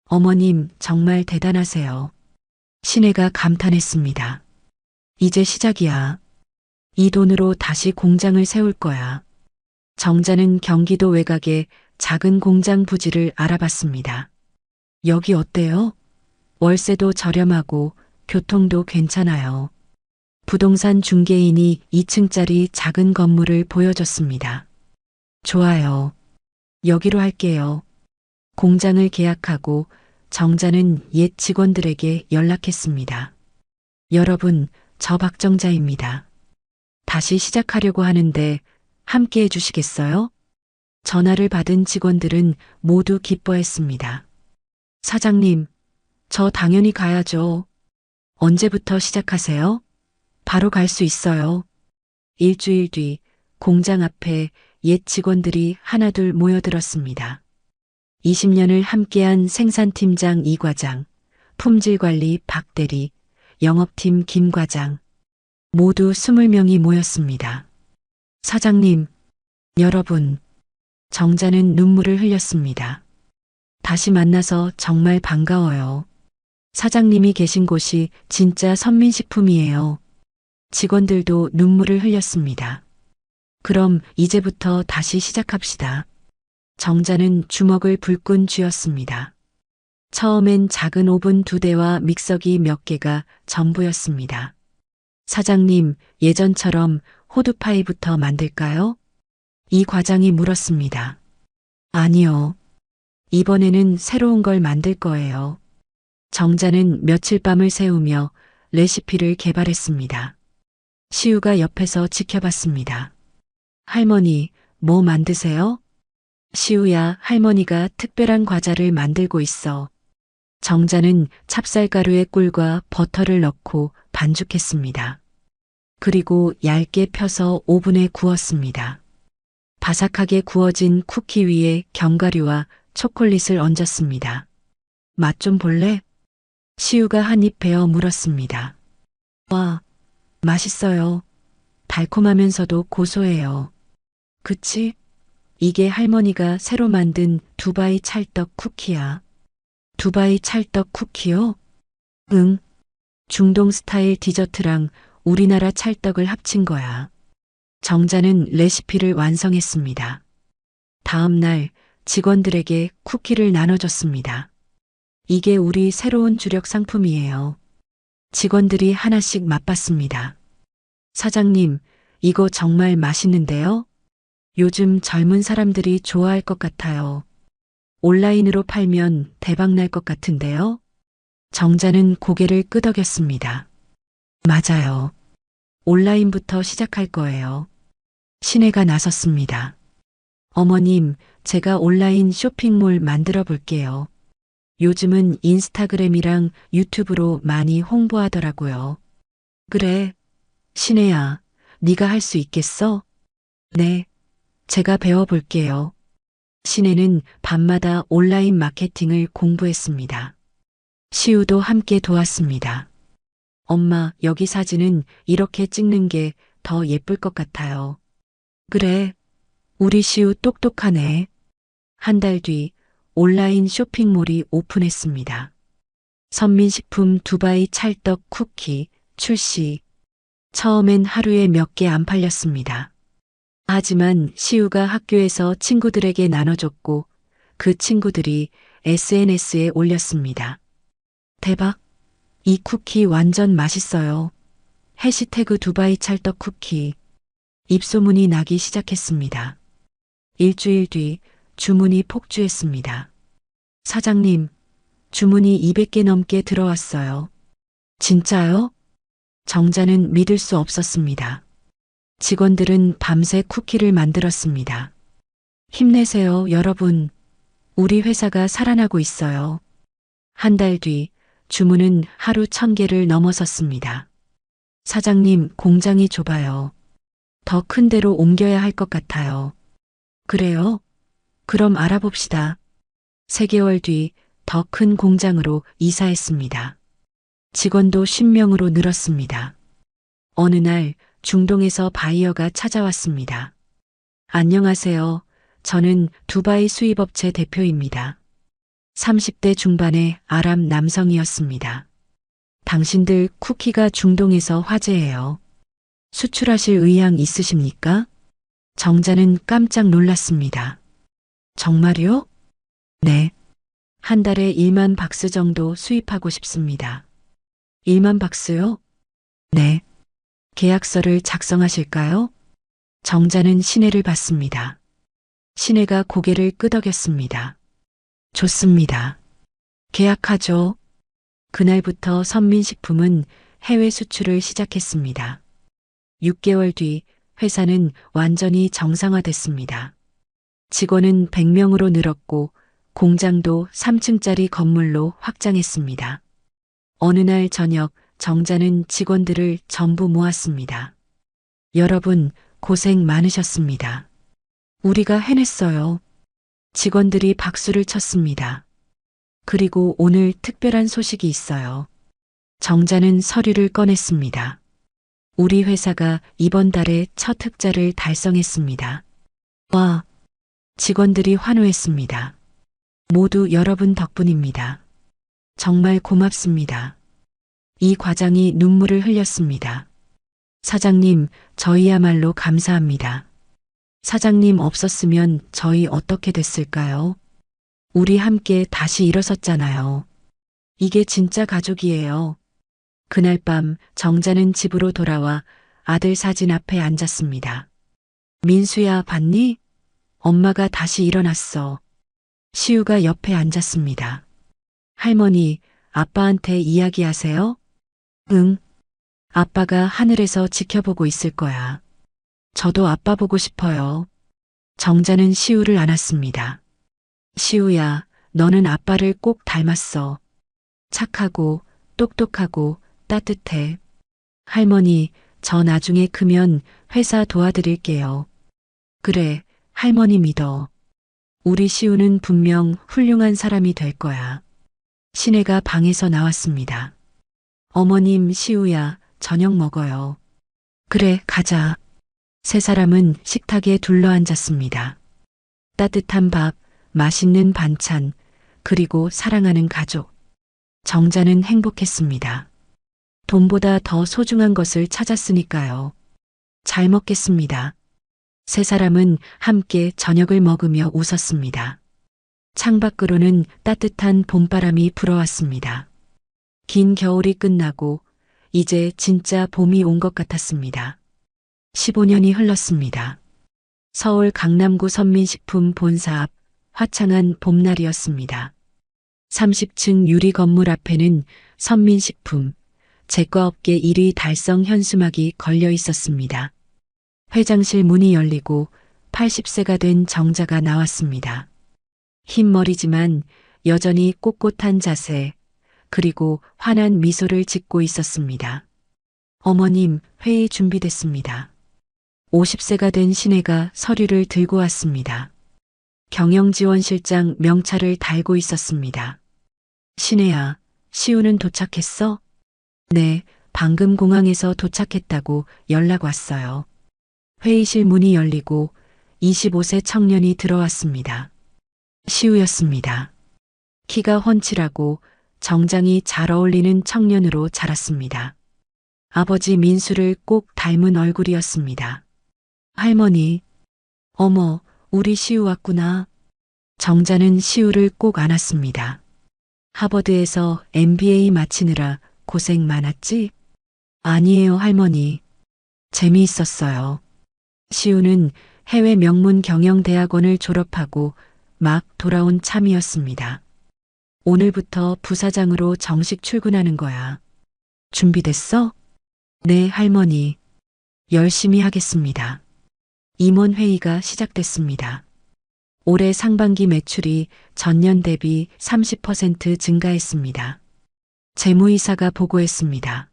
어머님, 정말 대단하세요. 시내가 감탄했습니다. 이제 시작이야. 이 돈으로 다시 공장을 세울 거야. 정자는 경기도 외곽의 작은 공장 부지를 알아봤습니다. 여기 어때요? 월세도 저렴하고 교통도 괜찮아요. 부동산 중개인이 2층짜리 작은 건물을 보여줬습니다. 좋아요. 여기로 할게요. 공장을 계약하고 정자는 옛 직원들에게 연락했습니다. 여러분, 저 박정자입니다. 다시 시작하려고 하는데 함께 해주시겠어요? 전화를 받은 직원들은 모두 기뻐했습니다. 사장님, 저 당연히 가야죠. 언제부터 시작하세요? 바로 갈 수 있어요. 일주일 뒤 공장 앞에 옛 직원들이 하나둘 모여들었습니다. 20년을 함께한 생산팀장 이 과장, 품질관리 박 대리, 영업팀 김 과장, 모두 20명이 모였습니다. 사장님, 여러분, 정자는 눈물을 흘렸습니다. 다시 만나서 정말 반가워요. 사장님이 계신 곳이 진짜 선민식품이에요. 직원들도 눈물을 흘렸습니다. 그럼 이제부터 다시 시작합시다. 정자는 주먹을 불끈 쥐었습니다. 처음엔 작은 오븐 2대와 믹서기 몇 개가 전부였습니다. 사장님, 예전처럼 호두파이부터 만들까요? 이 과장이 물었습니다. 아니요. 이번에는 새로운 걸 만들 거예요. 정자는 며칠 밤을 새우며 레시피를 개발했습니다. 시우가 옆에서 지켜봤습니다. 할머니, 뭐 만드세요? 시우야, 할머니가 특별한 과자를 만들고 있어. 정자는 찹쌀가루에 꿀과 버터를 넣고 반죽했습니다. 그리고 얇게 펴서 오븐에 구웠습니다. 바삭하게 구워진 쿠키 위에 견과류와 초콜릿을 얹었습니다. 맛 좀 볼래? 시우가 한 입 베어 물었습니다. 와, 맛있어요. 달콤하면서도 고소해요. 그치? 이게 할머니가 새로 만든 두바이 찰떡 쿠키야. 두바이 찰떡 쿠키요? 응. 중동 스타일 디저트랑 우리나라 찰떡을 합친 거야. 정자는 레시피를 완성했습니다. 다음 날 직원들에게 쿠키를 나눠줬습니다. 이게 우리 새로운 주력 상품이에요. 직원들이 하나씩 맛봤습니다. 사장님, 이거 정말 맛있는데요? 요즘 젊은 사람들이 좋아할 것 같아요. 온라인으로 팔면 대박 날 것 같은데요? 정자는 고개를 끄덕였습니다. 맞아요. 온라인부터 시작할 거예요. 신혜가 나섰습니다. 어머님, 제가 온라인 쇼핑몰 만들어 볼게요. 요즘은 인스타그램이랑 유튜브로 많이 홍보하더라고요. 그래, 신혜야, 네가 할 수 있겠어? 네, 제가 배워볼게요. 신혜는 밤마다 온라인 마케팅을 공부했습니다. 시우도 함께 도왔습니다. 엄마, 여기 사진은 이렇게 찍는 게 더 예쁠 것 같아요. 그래, 우리 시우 똑똑하네. 한 달 뒤 온라인 쇼핑몰이 오픈했습니다. 선민식품 두바이 찰떡 쿠키 출시. 처음엔 하루에 몇 개 안 팔렸습니다. 하지만 시우가 학교에서 친구들에게 나눠줬고 그 친구들이 SNS에 올렸습니다. 대박! 이 쿠키 완전 맛있어요. 해시태그 두바이 찰떡 쿠키. 입소문이 나기 시작했습니다. 일주일 뒤 주문이 폭주했습니다. 사장님, 주문이 200개 넘게 들어왔어요. 진짜요? 정자는 믿을 수 없었습니다. 직원들은 밤새 쿠키를 만들었습니다. 힘내세요, 여러분. 우리 회사가 살아나고 있어요. 한 달 뒤 주문은 하루 1000개를 넘어섰습니다. 사장님, 공장이 좁아요. 더 큰 데로 옮겨야 할 것 같아요. 그래요? 그럼 알아봅시다. 3개월 뒤 더 큰 공장으로 이사했습니다. 직원도 10명으로 늘었습니다. 어느 날 중동에서 바이어가 찾아왔습니다. 안녕하세요. 저는 두바이 수입업체 대표입니다. 30대 중반의 아랍 남성이었습니다. 당신들 쿠키가 중동에서 화제예요. 수출하실 의향 있으십니까? 정자는 깜짝 놀랐습니다. 정말요? 네. 한 달에 1만 박스 정도 수입하고 싶습니다. 1만 박스요? 네. 계약서를 작성하실까요? 정자는 신혜를 봤습니다. 신혜가 고개를 끄덕였습니다. 좋습니다. 계약하죠. 그날부터 선민식품은 해외 수출을 시작했습니다. 6개월 뒤 회사는 완전히 정상화됐습니다. 직원은 100명으로 늘었고 공장도 3층짜리 건물로 확장했습니다. 어느 날 저녁 정자는 직원들을 전부 모았습니다. 여러분, 고생 많으셨습니다. 우리가 해냈어요. 직원들이 박수를 쳤습니다. 그리고 오늘 특별한 소식이 있어요. 정자는 서류를 꺼냈습니다. 우리 회사가 이번 달에 첫 흑자를 달성했습니다. 와! 직원들이 환호했습니다. 모두 여러분 덕분입니다. 정말 고맙습니다. 이 과장이 눈물을 흘렸습니다. 사장님, 저희야말로 감사합니다. 사장님 없었으면 저희 어떻게 됐을까요? 우리 함께 다시 일어섰잖아요. 이게 진짜 가족이에요. 그날 밤 정자는 집으로 돌아와 아들 사진 앞에 앉았습니다. 민수야, 봤니? 엄마가 다시 일어났어. 시우가 옆에 앉았습니다. 할머니, 아빠한테 이야기하세요? 응. 아빠가 하늘에서 지켜보고 있을 거야. 저도 아빠 보고 싶어요. 정자는 시우를 안았습니다. 시우야, 너는 아빠를 꼭 닮았어. 착하고, 똑똑하고, 따뜻해. 할머니, 저 나중에 크면 회사 도와드릴게요. 그래, 할머니 믿어. 우리 시우는 분명 훌륭한 사람이 될 거야. 신혜가 방에서 나왔습니다. 어머님, 시우야, 저녁 먹어요. 그래, 가자. 세 사람은 식탁에 둘러앉았습니다. 따뜻한 밥, 맛있는 반찬, 그리고 사랑하는 가족. 정자는 행복했습니다. 돈보다 더 소중한 것을 찾았으니까요. 잘 먹겠습니다. 세 사람은 함께 저녁을 먹으며 웃었습니다. 창밖으로는 따뜻한 봄바람이 불어왔습니다. 긴 겨울이 끝나고 이제 진짜 봄이 온 것 같았습니다. 15년이 흘렀습니다. 서울 강남구 선민식품 본사 앞 화창한 봄날이었습니다. 30층 유리 건물 앞에는 선민식품, 제과업계 1위 달성 현수막이 걸려 있었습니다. 회장실 문이 열리고 80세가 된 정자가 나왔습니다. 흰 머리지만 여전히 꼿꼿한 자세, 그리고 환한 미소를 짓고 있었습니다. 어머님, 회의 준비됐습니다. 50세가 된 신혜가 서류를 들고 왔습니다. 경영지원실장 명찰을 달고 있었습니다. 신혜야, 시우는 도착했어? 네, 방금 공항에서 도착했다고 연락 왔어요. 회의실 문이 열리고 25세 청년이 들어왔습니다. 시우였습니다. 키가 훤칠하고 정장이 잘 어울리는 청년으로 자랐습니다. 아버지 민수를 꼭 닮은 얼굴이었습니다. 할머니, 어머, 우리 시우 왔구나. 정자는 시우를 꼭 안았습니다. 하버드에서 MBA 마치느라 고생 많았지? 아니에요, 할머니. 재미있었어요. 시우는 해외 명문 경영대학원을 졸업하고 막 돌아온 참이었습니다. 오늘부터 부사장으로 정식 출근하는 거야. 준비됐어? 네, 할머니. 열심히 하겠습니다. 임원회의가 시작됐습니다. 올해 상반기 매출이 전년 대비 30% 증가했습니다. 재무이사가 보고했습니다.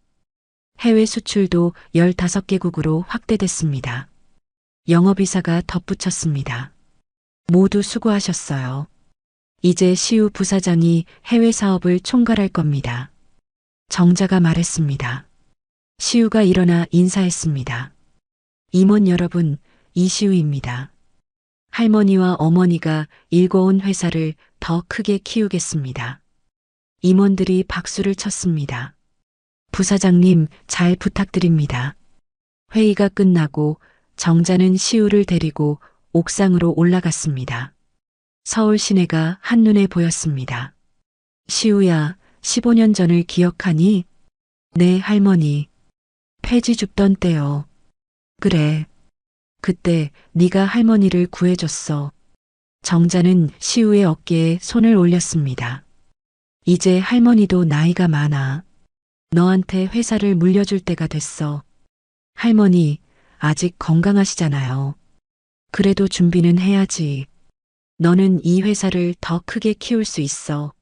해외 수출도 15개국으로 확대됐습니다. 영업이사가 덧붙였습니다. 모두 수고하셨어요. 이제 시우 부사장이 해외 사업을 총괄할 겁니다. 정자가 말했습니다. 시우가 일어나 인사했습니다. 임원 여러분, 이시우입니다. 할머니와 어머니가 일궈온 회사를 더 크게 키우겠습니다. 임원들이 박수를 쳤습니다. 부사장님, 잘 부탁드립니다. 회의가 끝나고 정자는 시우를 데리고 옥상으로 올라갔습니다. 서울 시내가 한눈에 보였습니다. 시우야, 15년 전을 기억하니? 네, 할머니. 폐지 줍던 때요. 그래. 그때 네가 할머니를 구해줬어. 정자는 시우의 어깨에 손을 올렸습니다. 이제 할머니도 나이가 많아. 너한테 회사를 물려줄 때가 됐어. 할머니, 아직 건강하시잖아요. 그래도 준비는 해야지. 너는 이 회사를 더 크게 키울 수 있어.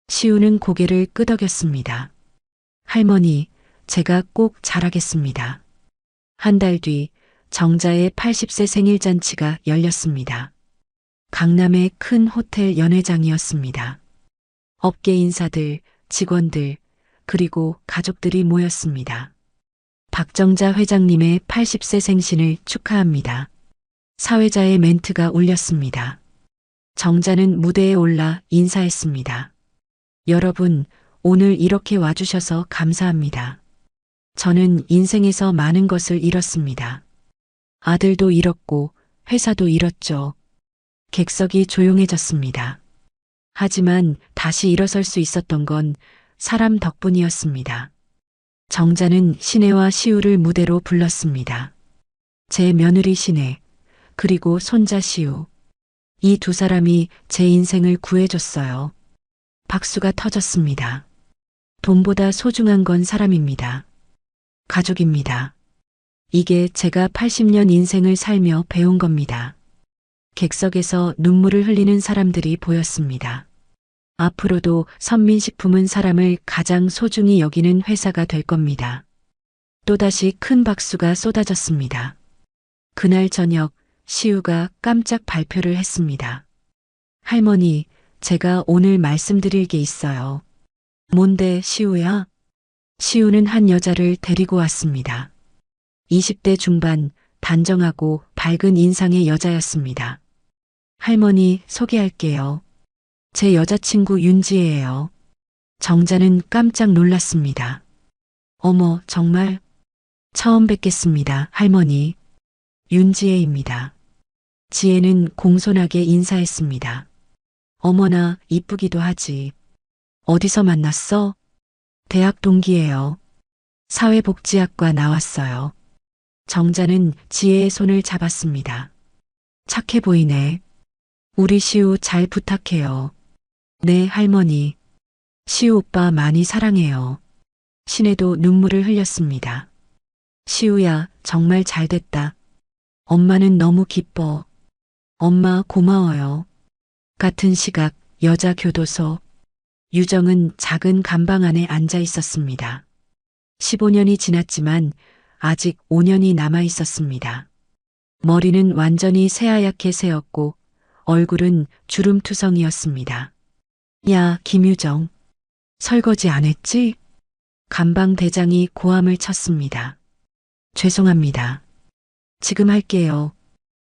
시우는 고개를 끄덕였습니다. 할머니, 제가 꼭 잘하겠습니다. 한 달 뒤 정자의 80세 생일 잔치가 열렸습니다. 강남의 큰 호텔 연회장이었습니다. 업계 인사들, 직원들, 그리고 가족들이 모였습니다. 박정자 회장님의 80세 생신을 축하합니다. 사회자의 멘트가 울렸습니다. 정자는 무대에 올라 인사했습니다. 여러분, 오늘 이렇게 와주셔서 감사합니다. 저는 인생에서 많은 것을 잃었습니다. 아들도 잃었고 회사도 잃었죠. 객석이 조용해졌습니다. 하지만 다시 일어설 수 있었던 건 사람 덕분이었습니다. 정자는 신혜와 시우를 무대로 불렀습니다. 제 며느리 신혜, 그리고 손자 시우. 이 두 사람이 제 인생을 구해줬어요. 박수가 터졌습니다. 돈보다 소중한 건 사람입니다. 가족입니다. 이게 제가 80년 인생을 살며 배운 겁니다. 객석에서 눈물을 흘리는 사람들이 보였습니다. 앞으로도 선민식품은 사람을 가장 소중히 여기는 회사가 될 겁니다. 또다시 큰 박수가 쏟아졌습니다. 그날 저녁 시우가 깜짝 발표를 했습니다. 할머니, 제가 오늘 말씀드릴 게 있어요. 뭔데, 시우야? 시우는 한 여자를 데리고 왔습니다. 20대 중반, 단정하고 밝은 인상의 여자였습니다. 할머니, 소개할게요. 제 여자친구 윤지혜예요. 정자는 깜짝 놀랐습니다. 어머, 정말 처음 뵙겠습니다, 할머니. 윤지혜입니다. 지혜는 공손하게 인사했습니다. 어머나, 이쁘기도 하지. 어디서 만났어? 대학 동기예요. 사회복지학과 나왔어요. 정자는 지혜의 손을 잡았습니다. 착해 보이네. 우리 시우 잘 부탁해요. 네, 할머니. 시우 오빠 많이 사랑해요. 신혜도 눈물을 흘렸습니다. 시우야, 정말 잘 됐다. 엄마는 너무 기뻐. 엄마 고마워요. 같은 시각 여자 교도소. 유정은 작은 감방 안에 앉아 있었습니다. 15년이 지났지만 아직 5년이 남아 있었습니다. 머리는 완전히 새하얗게 새었고 얼굴은 주름투성이었습니다. 야, 김유정. 설거지 안 했지? 감방 대장이 고함을 쳤습니다. 죄송합니다. 지금 할게요.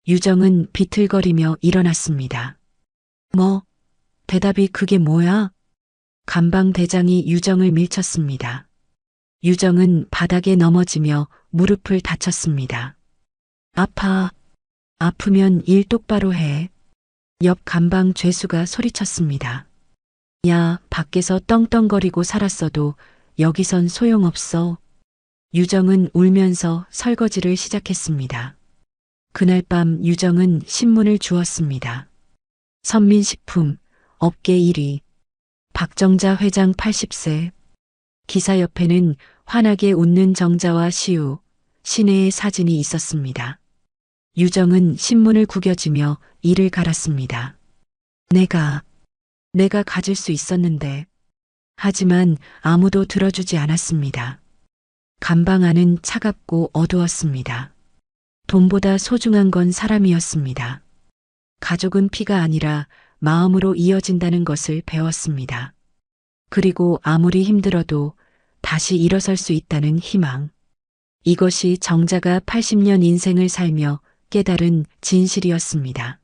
유정은 비틀거리며 일어났습니다. 뭐? 대답이 그게 뭐야? 감방 대장이 유정을 밀쳤습니다. 유정은 바닥에 넘어지며 무릎을 다쳤습니다. 아파. 아프면 일 똑바로 해. 옆 감방 죄수가 소리쳤습니다. 야, 밖에서 떵떵거리고 살았어도 여기선 소용없어. 유정은 울면서 설거지를 시작했습니다. 그날 밤 유정은 신문을 주었습니다. 선민식품, 업계 1위. 박정자 회장 80세. 기사 옆에는 환하게 웃는 정자와 시우, 신혜의 사진이 있었습니다. 유정은 신문을 구겨지며 이를 갈았습니다. 내가 가질 수 있었는데. 하지만 아무도 들어주지 않았습니다. 감방 안은 차갑고 어두웠습니다. 돈보다 소중한 건 사람이었습니다. 가족은 피가 아니라 마음으로 이어진다는 것을 배웠습니다. 그리고 아무리 힘들어도 다시 일어설 수 있다는 희망. 이것이 정자가 80년 인생을 살며 깨달은 진실이었습니다.